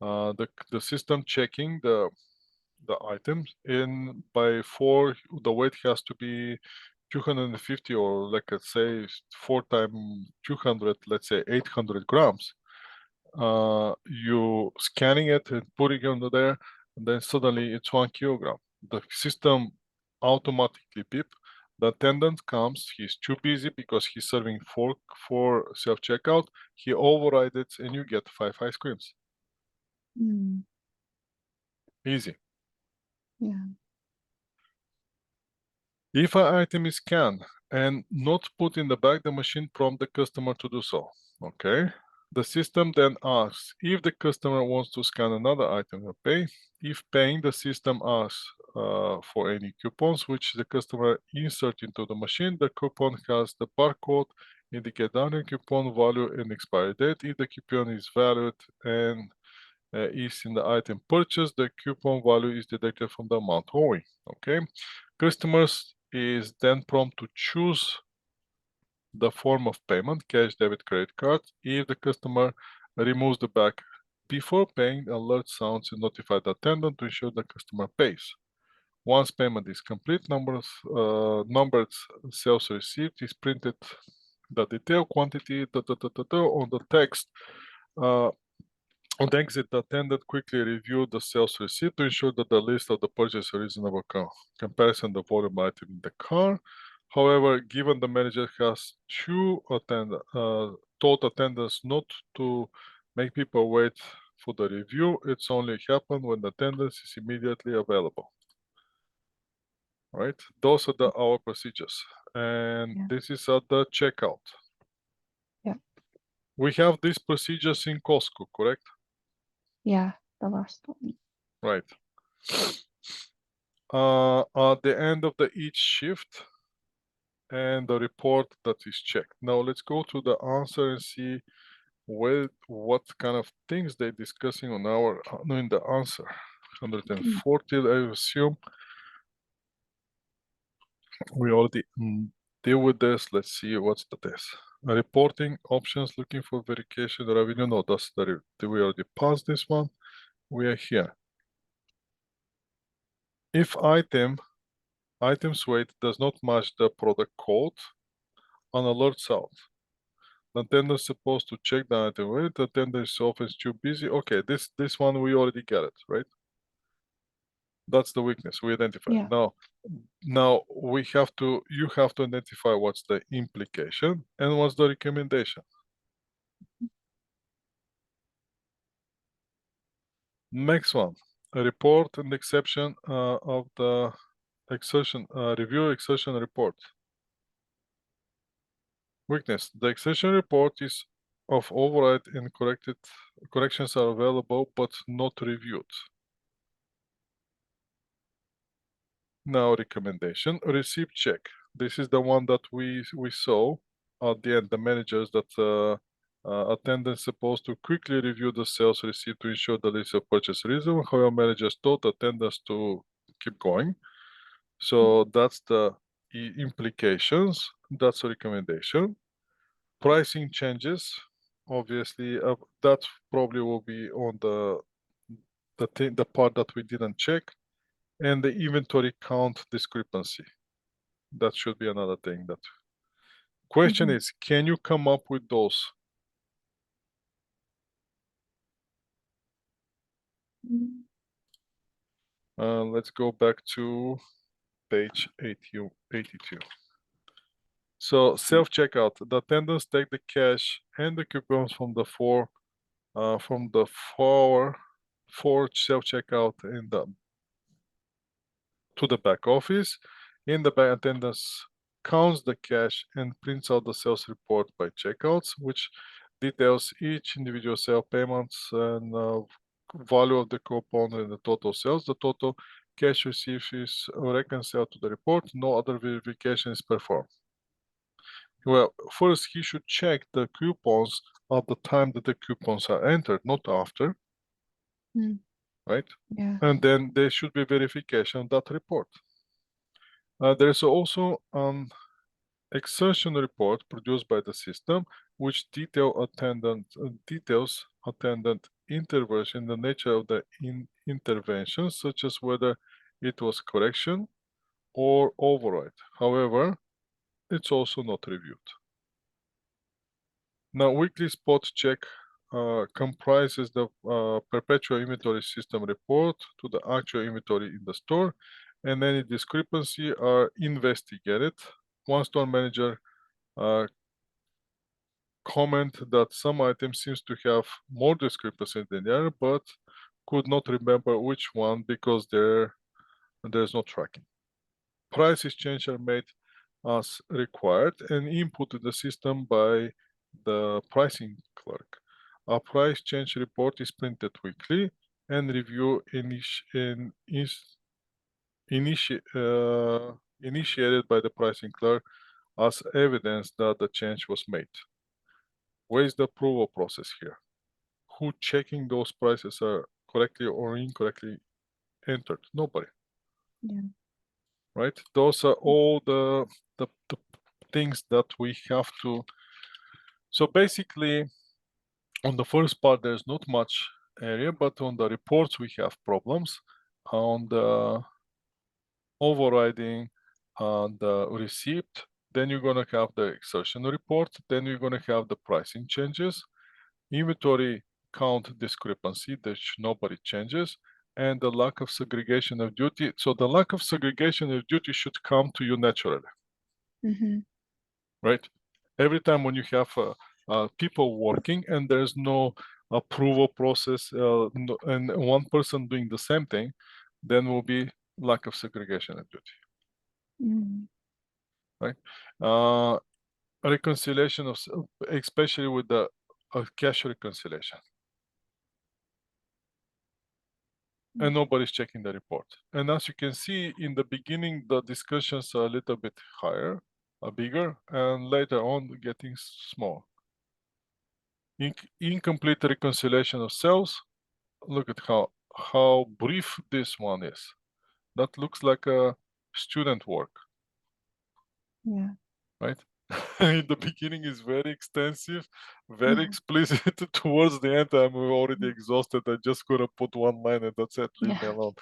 The system checking the items, and by 4 the weight has to be 250, or like let's say 4 times 200, let's say 800 grams. You scanning it and putting it under there, and then suddenly it's 1 kilogram. The system automatically beep. The attendant comes, he's too busy because he's serving 4 self-checkout. He overrides it and you get 5 ice creams. Easy. Yeah. If an item is scanned and not put in the bag, the machine prompt the customer to do so. Okay. The system then asks if the customer wants to scan another item or pay. If paying, the system asks for any coupons which the customer insert into the machine. The coupon has the barcode, indicate the coupon value and expiry date. If the coupon is valid and is in the item purchased, the coupon value is deducted from the amount owing. Okay. Customers is then prompted to choose the form of payment, cash, debit, credit card. If the customer removes the bag before paying, alert sounds to notify the attendant to ensure the customer pays. Once payment is complete, numbered sales received is printed, the detail quantity on the text. On the exit, the attendant quickly reviewed the sales receipt to ensure that the list of the purchase is reasonable comparison the volume item in the car. However, given the manager has told attendants not to make people wait for the review, it's only happened when the attendance is immediately available. Right? Those are our procedures. And this is at the checkout. Yeah. We have these procedures in Costco, correct? Yeah, the last one. Right. At the end of each shift and the report that is checked. Now let's go to the answer and see what kind of things they're discussing on in the answer. 140, I assume. We already deal with this. Let's see what's the test. Reporting options, looking for verification revenue. No, that's we already passed this one. We are here. If item's weight does not match the product code, an alert sound. The attendant is supposed to check the item weight. The attendant is often too busy. Okay, this one we already get it, right? That's the weakness we identified. Yeah. Now you have to identify what's the implication and what's the recommendation. Next one, a report and exception of the exertion review exertion report. Weakness, the exertion report is of override and corrections are available but not reviewed. Now recommendation, receipt check. This is the one that we saw at the end, the managers that attendants supposed to quickly review the sales receipt to ensure the list of purchase reasonable. However, managers told attendants to keep going. So that's the implications. That's a recommendation. Pricing changes. Obviously, that probably will be on the part that we didn't check, and the inventory count discrepancy. That should be another thing. That question is, can you come up with those? Let's go back to page 82. So self-checkout, the attendants take the cash and the coupons from the four self-checkout to the back office. In the back, attendants counts the cash and prints out the sales report by checkouts, which details each individual sale payments and value of the coupon and the total sales. The total cash received is reconciled to the report. No other verification is performed. Well, first he should check the coupons at the time that the coupons are entered, not after. Right? Yeah. And then there should be verification of that report. There is also an exertion report produced by the system, which details attendant intervention, the nature of the intervention, such as whether it was correction or override. However, it's also not reviewed. Now, weekly spot check comprises the perpetual inventory system report to the actual inventory in the store, and any discrepancy are investigated. One store manager comment that some items seems to have more discrepancy than the other, but could not remember which one because there's no tracking. Price exchange are made as required and input in the system by the pricing clerk. A price change report is printed weekly and review initiated by the pricing clerk as evidence that the change was made. Where is the approval process here? Who checking those prices are correctly or incorrectly entered? Nobody. Yeah. Right? Those are all the things that we have to. So basically, on the first part, there's not much area, but on the reports, we have problems. On the overriding the receipt, then you're going to have the exertion report, then you're going to have the pricing changes, inventory count discrepancy, which nobody changes, and the lack of segregation of duty. So the lack of segregation of duty should come to you naturally, right? Every time when you have people working and there's no approval process and one person doing the same thing, then will be lack of segregation of duty, right? Reconciliation of, especially with the cash reconciliation. And nobody's checking the report. And as you can see, in the beginning, the discussions are a little bit higher, bigger, and later on getting small. Incomplete reconciliation of sales. Look at how brief this one is. That looks like a student work. Yeah. Right? In the beginning is very extensive, very explicit. Towards the end, I'm already exhausted. I just gonna put one line and that's it. Leave me alone.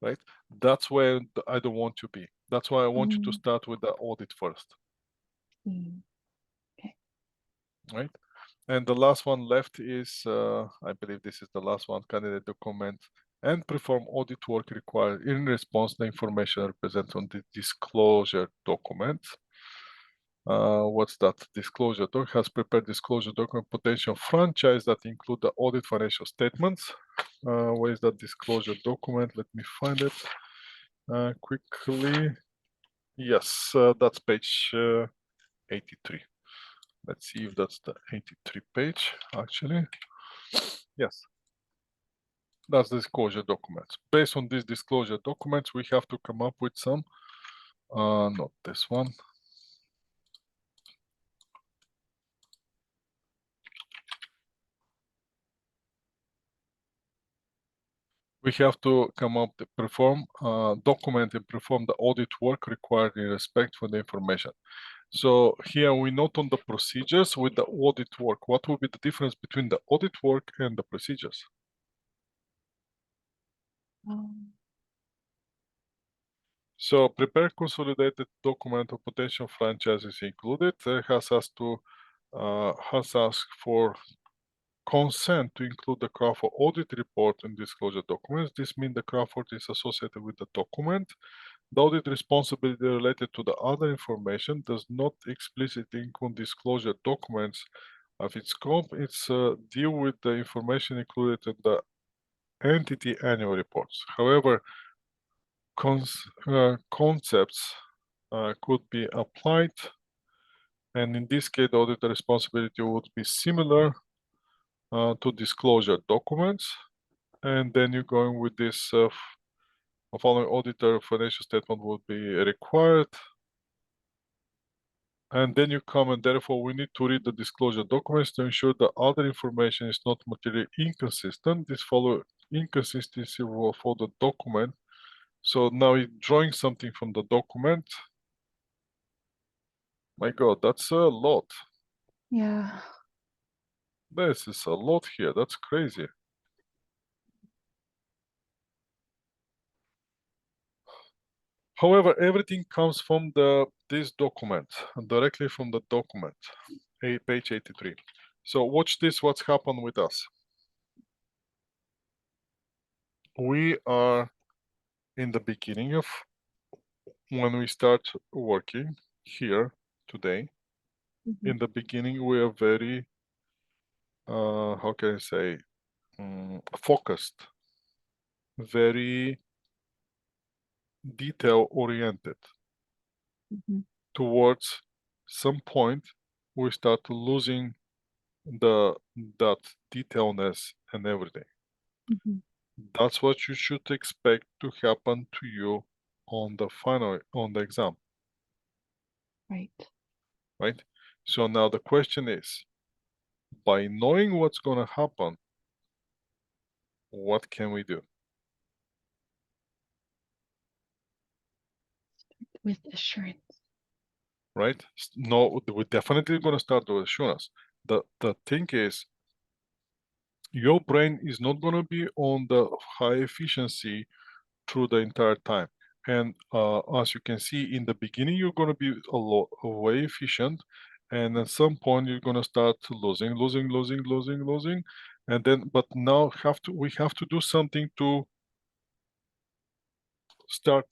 Right? That's where I don't want to be. That's why I want you to start with the audit first. Okay. Right? And the last one left is, I believe this is the last one, candidate document and perform audit work required in response to the information represented on the disclosure document. What's that? Disclosure doc has prepared disclosure document potential franchise that include the audit financial statements. Where is that disclosure document? Let me find it quickly. Yes, that's page 83. Let's see if that's the 83 page, actually. Yes. That's the disclosure documents. Based on these disclosure documents, we have to come up with some, not this one. We have to come up to perform, document and perform the audit work required in respect for the information. So here we note on the procedures with the audit work. What will be the difference between the audit work and the procedures? So prepare consolidated document of potential franchises included. Has asked for consent to include the CRAFORD audit report and disclosure documents. This means the CRAFORD is associated with the document. The audit responsibility related to the other information does not explicitly include disclosure documents of its scope. It's deal with the information included in the entity annual reports. However, concepts could be applied, and in this case, the audit responsibility would be similar to disclosure documents, and then you're going with this following auditor financial statement would be required, and then you come and therefore we need to read the disclosure documents to ensure that other information is not materially inconsistent. This follow inconsistency for the document. So now you're drawing something from the document. My God, that's a lot. Yeah. This is a lot here. That's crazy. However, everything comes from this document, directly from the document, page 83. So watch this, what's happened with us. We are in the beginning of when we start working here today. In the beginning, we are very, how can I say, focused, very detail oriented. Mhm. towards some point we start losing that detailness and everything. Mhm. That's what you should expect to happen to you on the exam, Right. right? So now the question is, by knowing what's going to happen, what can we do? With assurance. Right? No, we're definitely going to start with assurance. The thing is, your brain is not going to be on the high efficiency through the entire time. And as you can see, in the beginning, you're going to be way efficient. And at some point, you're going to start losing. And then, but now we have to do something to start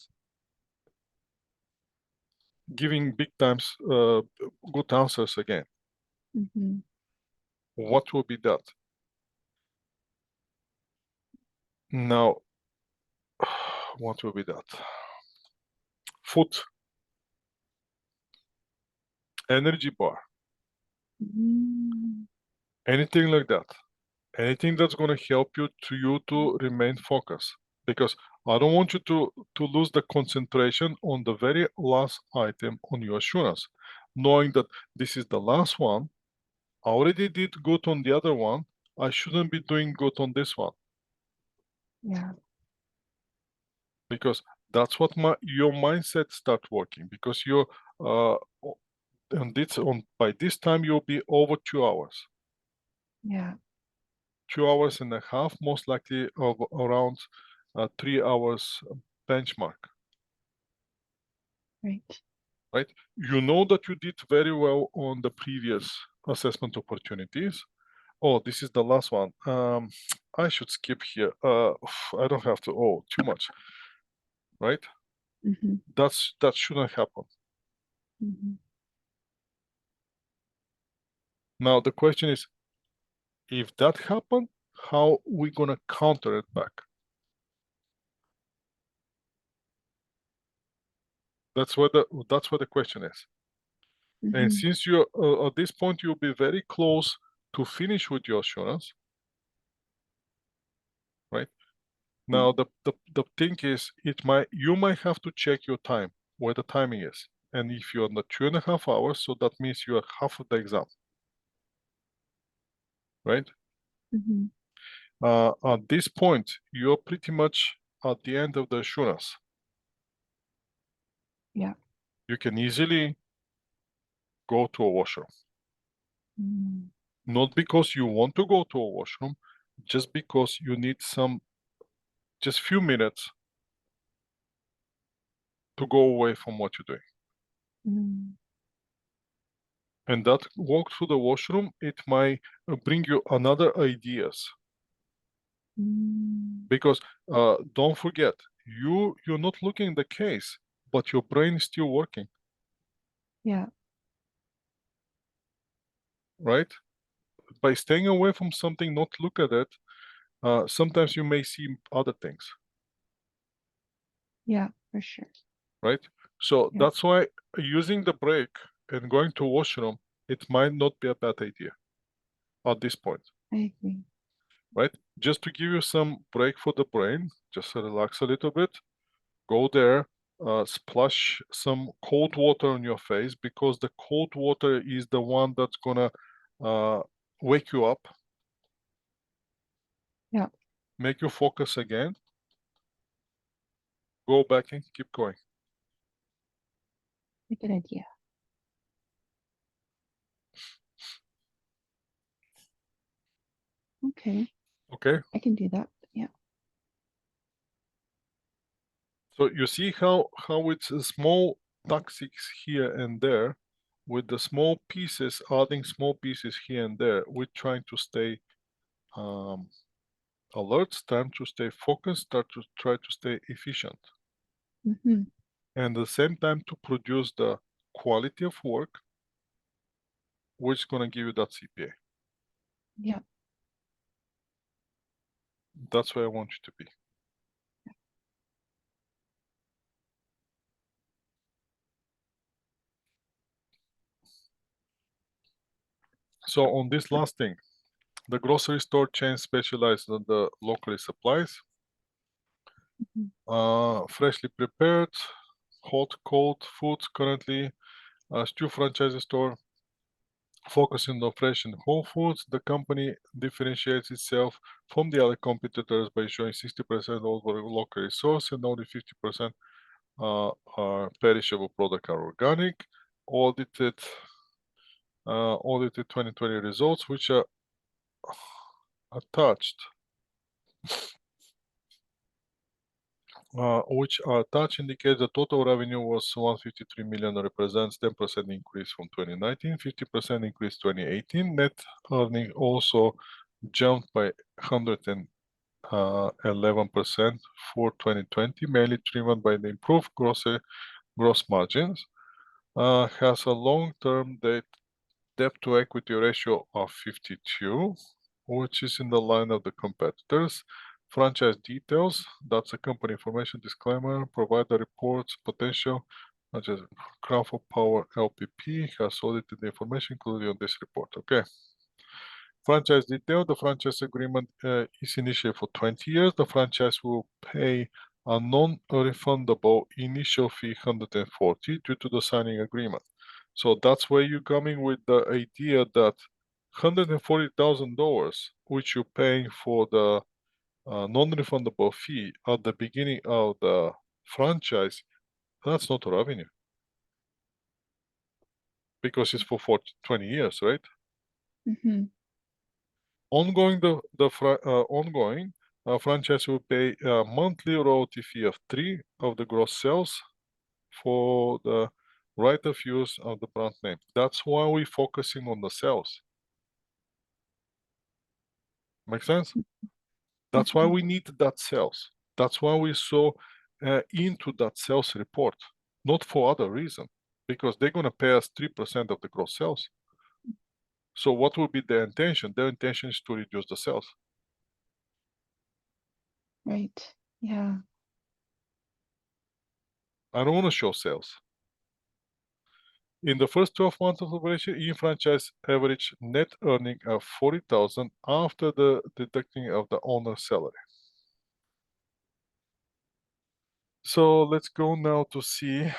giving big times good answers again. Mhm. What will be that? Now, what will be that? Food, energy bar, Mm. anything like that. Anything that's going to help you to remain focused. Because I don't want you to lose the concentration on the very last item on your assurance, knowing that this is the last one. I already did good on the other one. I shouldn't be doing good on this one. Yeah. Because that's what your mindset start working, because you're by this time you'll be over 2 hours, Yeah. 2 hours and a half, most likely of around 3 hours benchmark, Right. right? You know that you did very well on the previous assessment opportunities. Oh, this is the last one. I should skip here. I don't have to. Oh, too much, right? Mhm. That shouldn't happen. Mhm. Now the question is, if that happened, how we gonna counter it back? That's what the question is. And Mhm. since you're at this point, you'll be very close to finish with your assurance, right? Yeah. Now the thing is, you might have to check your time, where the timing is. And if you're on the 2.5 hours, so that means you are half of the exam, right? Mhm. At this point, you're pretty much at the end of the assurance. Yeah. You can easily go to a washroom. Mm. Not because you want to go to a washroom, just because you need just few minutes to go away from what you're doing. Mm. And that walk through the washroom, it might bring you another ideas. Mm. Because don't forget, you're not looking at the case, but your brain is still working, Yeah. right? By staying away from something, not look at it, sometimes you may see other things, Yeah. For sure. right? So Yeah. that's why using the break and going to washroom, it might not be a bad idea at this point, I agree. right? Just to give you some break for the brain, just relax a little bit, go there, splash some cold water on your face, because the cold water is the one that's gonna wake you up, Yeah. make you focus again, go back and keep going. A good idea. Okay. Okay, I can do that. Yeah. so you see how it's a small tactics here and there, with the small pieces, adding small pieces here and there. We're trying to stay alert, trying to stay focused, try to stay efficient, Mhm. and at the same time to produce the quality of work which is going to give you that CPA. Yeah. That's where I want you to be. So on this last thing, the grocery store chain specialized in the locally supplies, freshly prepared, hot, cold foods currently, Stew franchise store focusing on fresh and whole foods. The company differentiates itself from the other competitors by showing 60% over locally sourced and only 50% are perishable product are organic. Audited 2020 results, which are attached, indicate the total revenue was 153 million, represents 10% increase from 2019, 50% increase 2018. Net earning also jumped by 111% for 2020, mainly driven by the improved gross margins. Has a long-term debt to equity ratio of 52, which is in the line of the competitors. Franchise details, that's a company information disclaimer, provider reports potential, such as Crawford Power LPP has audited the information included on this report. Okay. Franchise detail, the franchise agreement is initially for 20 years. The franchise will pay a non-refundable initial fee 140 due to the signing agreement. So that's where you're coming with the idea that $140,000, which you're paying for the non-refundable fee at the beginning of the franchise, that's not revenue. Because it's for 20 years, right? Ongoing, franchise will pay a monthly royalty fee of 3 of the gross sales for the right of use of the brand name. That's why we're focusing on the sales. Make sense? That's why we need that sales. That's why we're so into that sales report, not for other reason, because they're going to pay us 3% of the gross sales. So what will be their intention? Their intention is to reduce the sales. Right. Yeah. I don't want to show sales. In the first 12 months of operation, e-franchise average net earning of 40,000 after the deducting of the owner's salary. So let's go now to see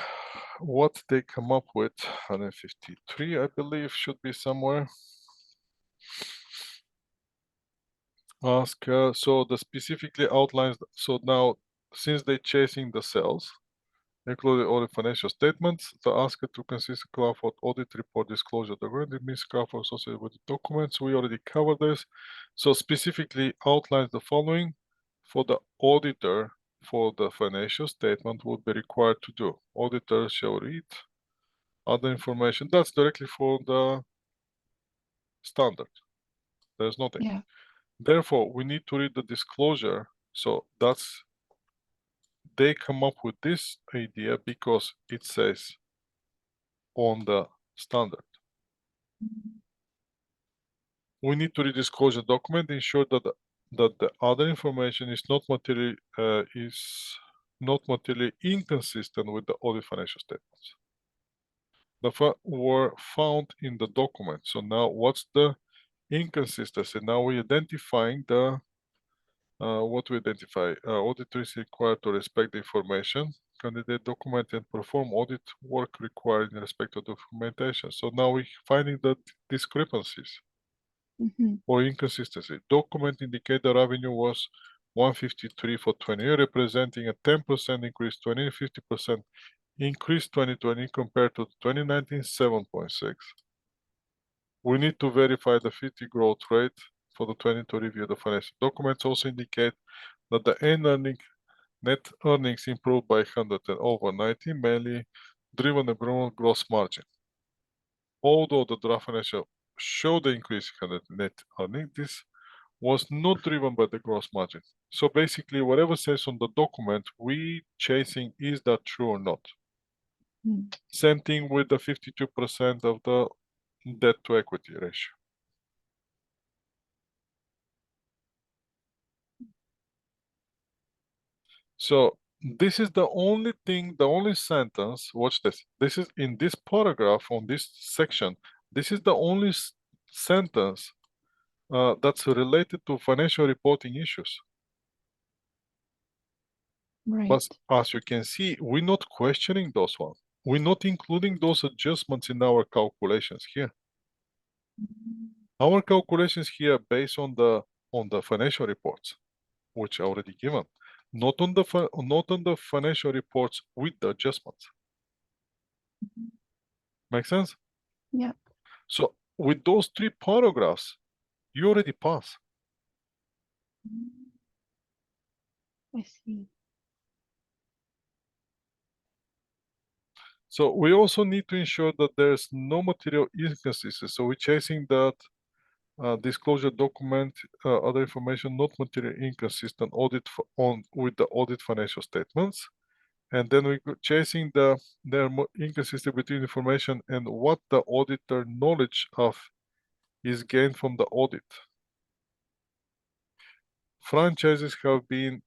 what they come up with. 153, I believe, should be somewhere. Ask, so the specifically outlines, so now since they're chasing the sales, including all the financial statements, the asker to consist Crawford audit report disclosure document. It means Crawford associated with the documents. We already covered this. So specifically outlines the following for the auditor for the financial statement would be required to do. Auditor shall read other information. That's directly for the standard. There's nothing. Yeah. Therefore, we need to read the disclosure. So that's, they come up with this idea because it says on the standard. We need to read disclosure document, ensure that the other information is not materially inconsistent with the audit financial statements. Were found in the document. So now what's the inconsistency? Now we're identifying the what we identify. Auditor is required to respect the information, candidate document, and perform audit work required in respect of documentation. So now we're finding the discrepancies or inconsistency. Document indicate the revenue was 153 for 20, representing a 10% increase, 50% increase 2020 compared to 2019, 7.6. We need to verify the 50 growth rate for the 20 review. The financial documents also indicate that the net earnings improved by 100 and over 90, mainly driven by gross margin. Although the draft financial showed the increase in net earnings, this was not driven by the gross margin. So basically, whatever says on the document, we chasing, is that true or not? Same thing with the 52% of the debt to equity ratio. So this is the only thing, the only sentence, watch this. This is in this paragraph on this section. This is the only sentence that's related to financial reporting issues. Right. But as you can see, we're not questioning those ones. We're not including those adjustments in our calculations here. Mm, Our calculations here based on the financial reports, which are already given, not on the financial reports with the adjustments. mhm. Make sense? Yeah. So with those 3 paragraphs, you already pass. Mm, I see. So we also need to ensure that there's no material inconsistency. So we're chasing that disclosure document, other information not material inconsistent audit with the audit financial statements. And then we go chasing the inconsistent between information and what the auditor knowledge of is gained from the audit. Franchises have been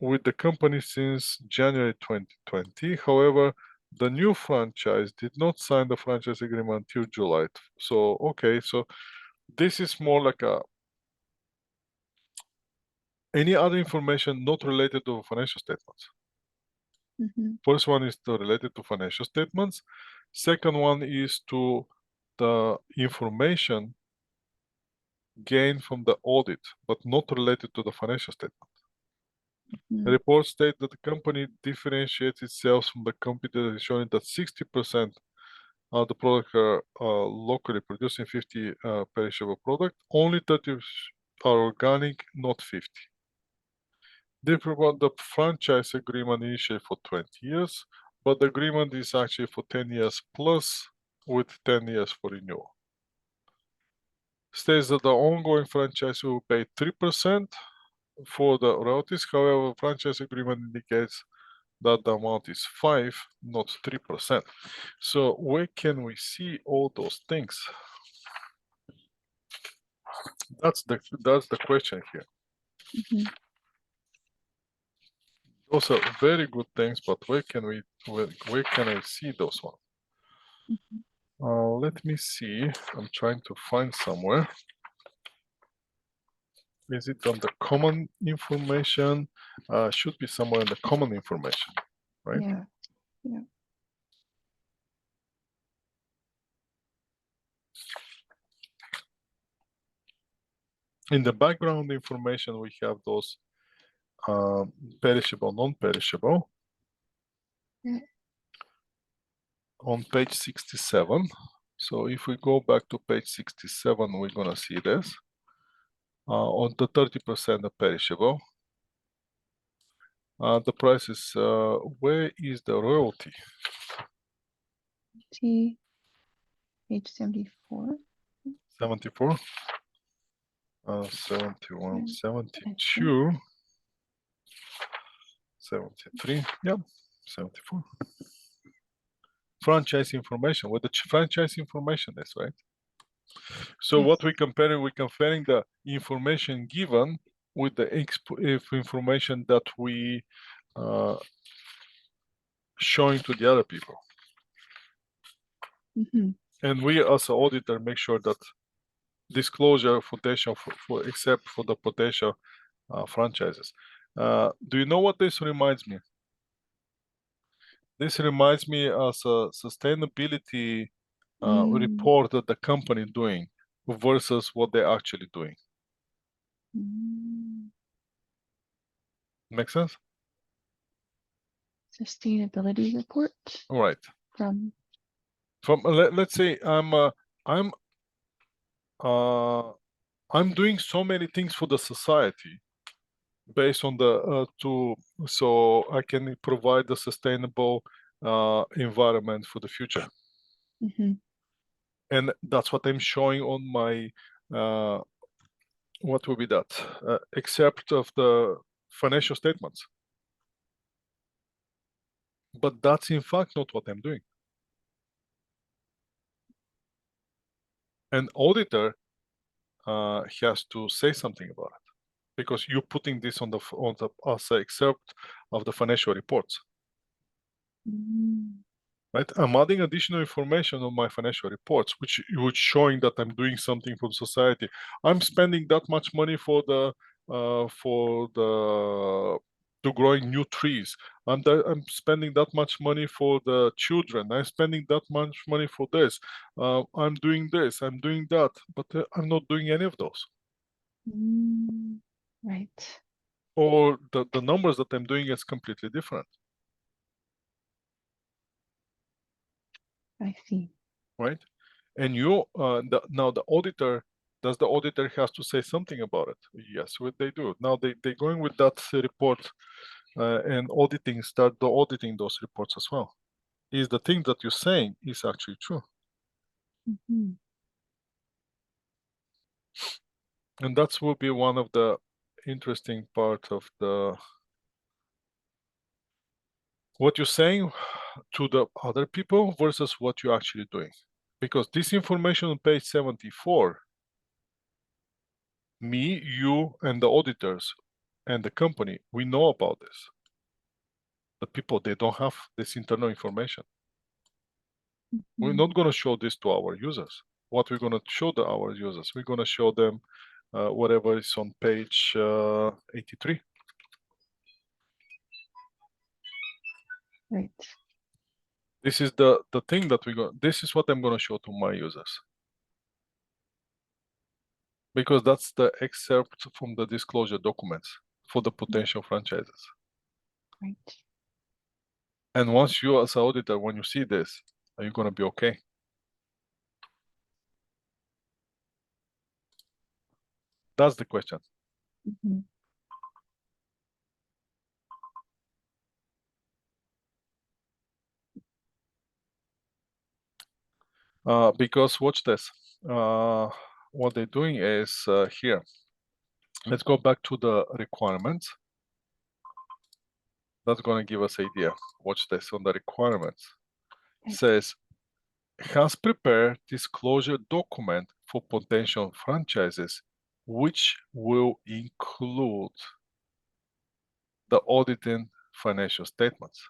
with the company since January 2020. However, the new franchise did not sign the franchise agreement until July. So, okay, so this is more like any other information not related to financial statements. Mhm, First one is related to financial statements. Second one is to the information gained from the audit, but not related to the financial statement. The mhm, report states that the company differentiates itself from the competitor, showing that 60% of the product are locally produced and 50 perishable product. Only 30 are organic, not 50. Different about the franchise agreement initially for 20 years, but the agreement is actually for 10 years plus with 10 years for renewal. States that the ongoing franchise will pay 3% for the royalties. However, franchise agreement indicates that the amount is 5, not 3%. So where can we see all those things? That's the question here. mhm. Those are very good things, but where can I see those ones? Mhm. Let me see. I'm trying to find somewhere. Is it on the common information? Should be somewhere in the common information, right? Yeah. Yeah. In the background information, we have those perishable, non-perishable. Yeah. On page 67. So if we go back to page 67, we're gonna see this. On the 30% of perishable, the price is, where is the royalty? T, page 74. 74, 71, Mm, 72, 73, yep, 74. Franchise information, what the franchise information is, right? So what Yes. we're comparing the information given with the information that we showing to the other people. Mhm, And we as an auditor make sure that disclosure potential for except for the potential franchises. Do you know what this reminds me? This reminds me as a sustainability report that the company doing versus what they're actually doing. mm. Make sense? Sustainability report All right. from. From let's say I'm doing so many things for the society based on the so I can provide a sustainable environment for the future. Mhm, And that's what I'm showing on my what will be that except of the financial statements. But that's in fact not what I'm doing. An auditor has to say something about it because you're putting this on the as a excerpt of the financial reports. mm. right? I'm adding additional information on my financial reports, which showing that I'm doing something for society. I'm spending that much money for the to growing new trees. I'm spending that much money for the children. I'm spending that much money for this. I'm doing this. I'm doing that, but I'm not doing any of those. Right. Or the numbers that I'm doing is completely different. I see. Right? And you now the auditor, does the auditor has to say something about it? Yes, what they do. Now they going with that report and start auditing those reports as well. Is the thing that you're saying is actually true? Mhm. And that will be one of the interesting part of what you're saying to the other people versus what you're actually doing. Because this information on page 74, me, you, and the auditors and the company, we know about this. The people, they don't have this internal information. We're not going to show this to our users. What we're going to show our users, we're going to show them whatever is on page 83. Right. This is the thing that this is what I'm going to show to my users. Because that's the excerpt from the disclosure documents for the potential franchises. Right. And once you as an auditor, when you see this, are you going to be okay? That's the question. Mhm. Because watch this. What they're doing is here. Let's go back to the requirements. That's going to give us idea. Watch this on the requirements. Okay. Says has prepared disclosure document for potential franchises, which will include the auditing financial statements.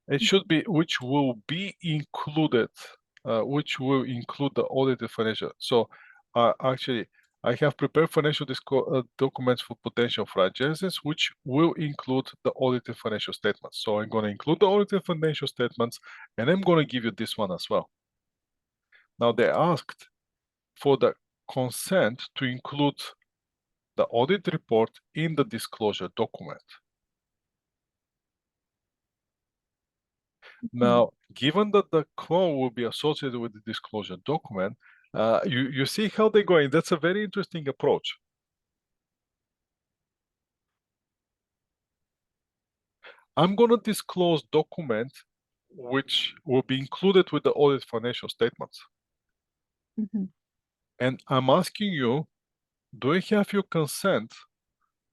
It should be which will be included, which will include the audited financial. So actually, I have prepared financial documents for potential franchises, which will include the audited financial statements. So I'm going to include the audited financial statements, and I'm going to give you this one as well. Now they asked for the consent to include the audit report in the disclosure document. Now, given that the clone will be associated with the disclosure document, you see how they're going. That's a very interesting approach. I'm going to disclose document which will be included with the audit financial statements. Mhm. And I'm asking you, do I have your consent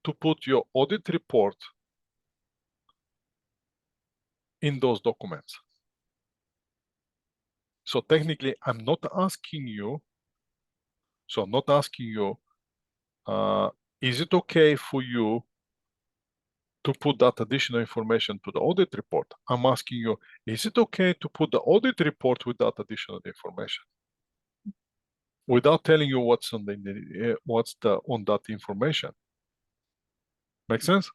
to put your audit report in those documents? So technically, I'm not asking you, is it okay for you to put that additional information to the audit report? I'm asking you, is it okay to put the audit report with that additional information? Without telling you what's on on that information. Make sense?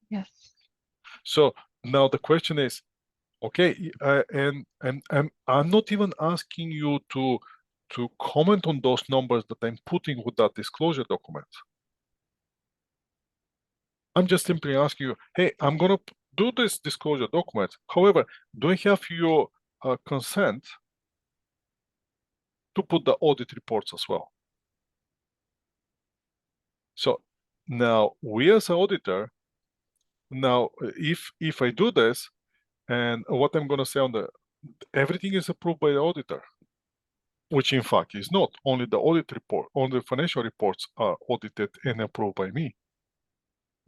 Yes. So now the question is, okay, and I'm not even asking you to comment on those numbers that I'm putting with that disclosure document. I'm just simply asking you, hey, I'm gonna do this disclosure document. However, do I have your consent to put the audit reports as well? So now we as an auditor, now if I do this, and what I'm gonna say on everything is approved by the auditor, which in fact is not. Only the audit report, only the financial reports are audited and approved by me.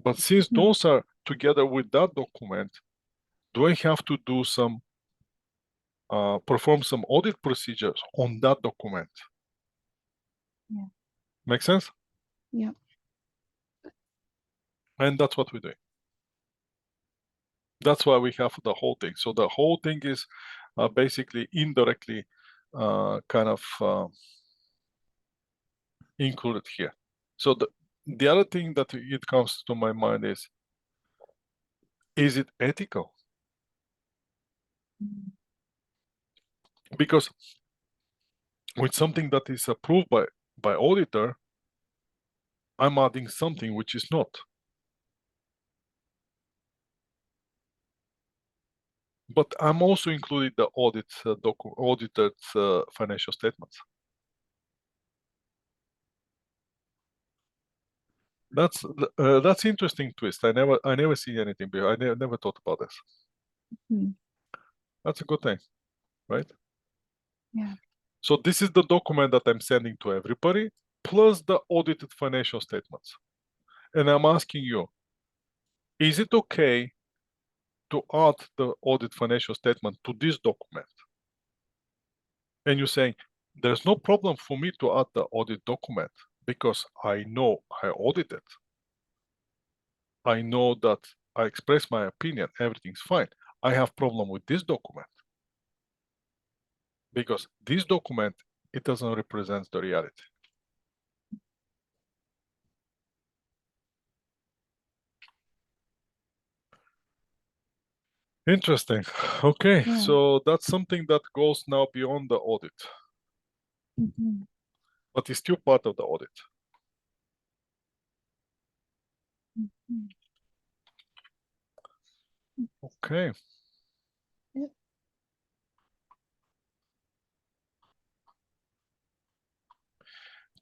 But since those are together with that document, do I have to do some perform some audit procedures on that document? Yeah. Make sense? Yeah. And that's what we're doing. That's why we have the whole thing. So the whole thing is basically indirectly kind of included here. So the other thing that it comes to my mind is it ethical? Mm. Because with something that is approved by auditor, I'm adding something which is not. But I'm also including the audited financial statements. That's interesting twist. I never see anything before. I never thought about this. Mm. That's a good thing, right? Yeah. So this is the document that I'm sending to everybody, plus the audited financial statements. And I'm asking you, is it okay to add the audit financial statement to this document? And you're saying, there's no problem for me to add the audit document because I know I audited. I know that I express my opinion, everything's fine. I have problem with this document because this document, it doesn't represent the reality. Interesting. Okay, Yeah. so that's something that goes now beyond the audit, Mhm. but it's still part of the audit. Mhm. Okay. Yep.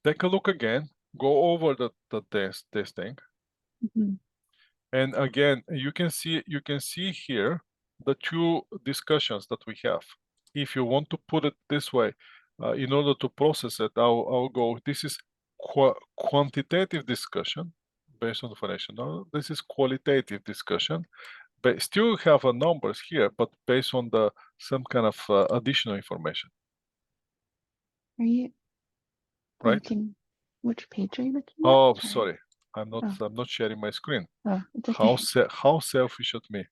Take a look again, go over this thing. Mhm. And again, you can see here the two discussions that we have. If you want to put it this way, in order to process it, I'll go, this is quantitative discussion based on the financial knowledge. This is qualitative discussion, but still have numbers here, but based on some kind of additional information, Are you right? looking? Which page are you looking at? Oh, sorry, I'm Oh. not sharing my screen. Oh, it's okay. How selfish of me.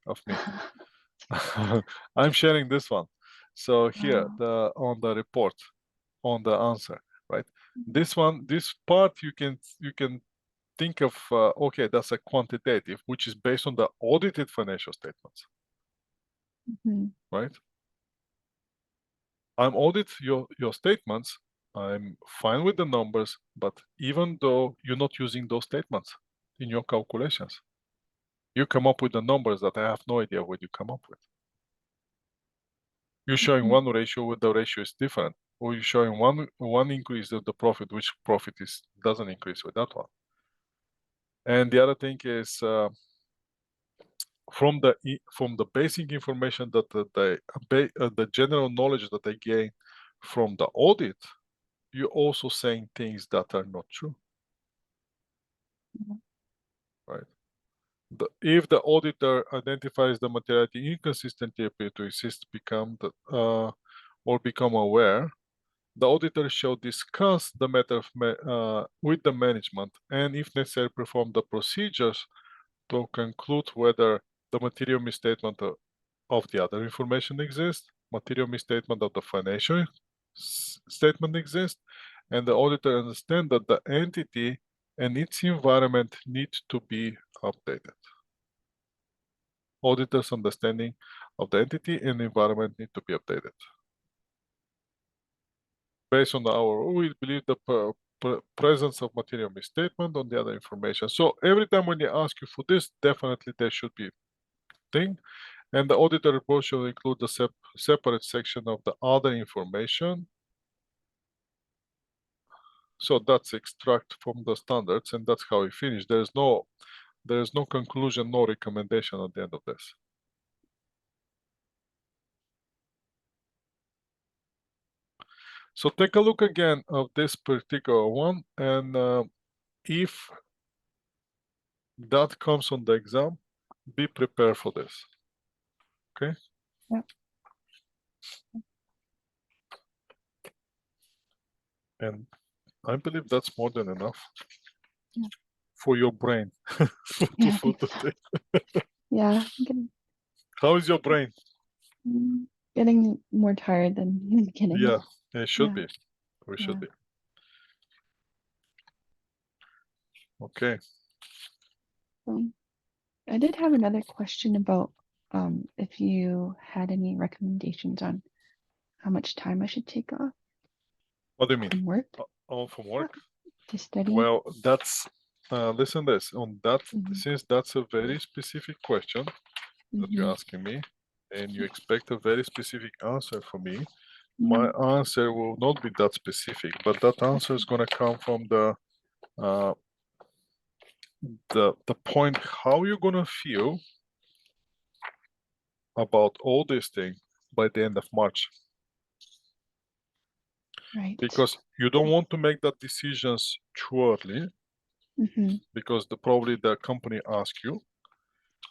I'm sharing this one. So here, Oh. on the report, on the answer, right? Mhm. This part you can think of, okay, that's a quantitative, which is based on the audited financial statements, Mhm. right? I'm audit your statements. I'm fine with the numbers, but even though you're not using those statements in your calculations, you come up with the numbers that I have no idea what you come up with. You're showing Mhm. one ratio where the ratio is different, or you're showing one increase of the profit, which profit doesn't increase with that one. And the other thing is from the basic information that the general knowledge that I gain from the audit, you're also saying things that are not true, Mhm. right? If the auditor identifies the materiality inconsistency appear to exist, become aware, the auditor shall discuss the matter with the management and, if necessary, perform the procedures to conclude whether the material misstatement of the other information exists, material misstatement of the financial statement exists, and the auditor understands that the entity and its environment need to be updated. Auditor's understanding of the entity and environment need to be updated. Based on we believe the presence of material misstatement on the other information. So every time when they ask you for this, definitely there should be thing. And the auditor report should include the separate section of the other information. So that's extract from the standards, and that's how we finish. There is no conclusion, no recommendation at the end of this. So take a look again of this particular one, and if that comes on the exam, be prepared for this. Okay. Yep. And I believe that's more than enough Yeah. for your brain Yeah, I for think so. today. Yeah, I'm gonna How is your brain? Getting more tired than in the beginning. Yeah, it should Yeah. be. We should Yeah. be. Okay. I did have another question about if you had any recommendations on how much time I should take off What do you mean? from work From work? to study. Well, that's listen this on that Mhm. since that's a very specific question that you're Mhm. asking me, and you expect a very specific answer from me. Mm. My answer will not be that specific, but that answer is gonna come from the point how you're gonna feel about all this thing by the end of March. Right. Because you don't want to make that decisions too early, Mhm. because probably the company asks you,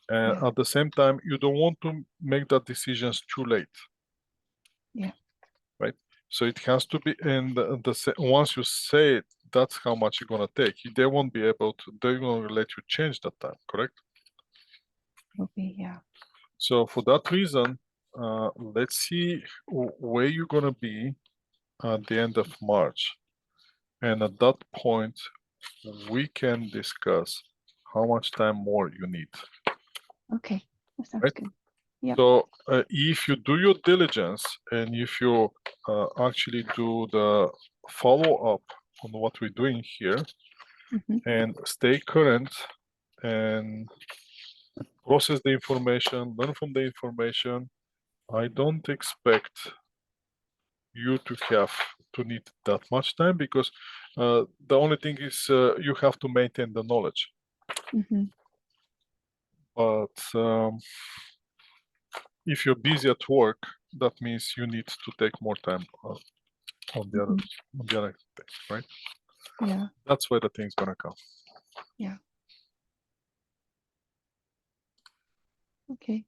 and Yeah. at the same time you don't want to make that decisions too late. Yeah. Right. So it has to be in once you say it, that's how much you're gonna take. They won't be able to. They're gonna let you change that time. Correct. Okay. Yeah. So for that reason, let's see where you're gonna be at the end of March, and at that point, we can discuss how much time more you need. Okay. That sounds Right. good. Yeah. So if you do your diligence and if you actually do the follow up on what we're doing here Mhm. and stay current and process the information, learn from the information, I don't expect you to have to need that much time, because the only thing is you have to maintain the knowledge. Mhm. But if you're busy at work, that means you need to take more time on the Mhm. other thing, right? Yeah. That's where the thing's gonna come. Yeah. Okay.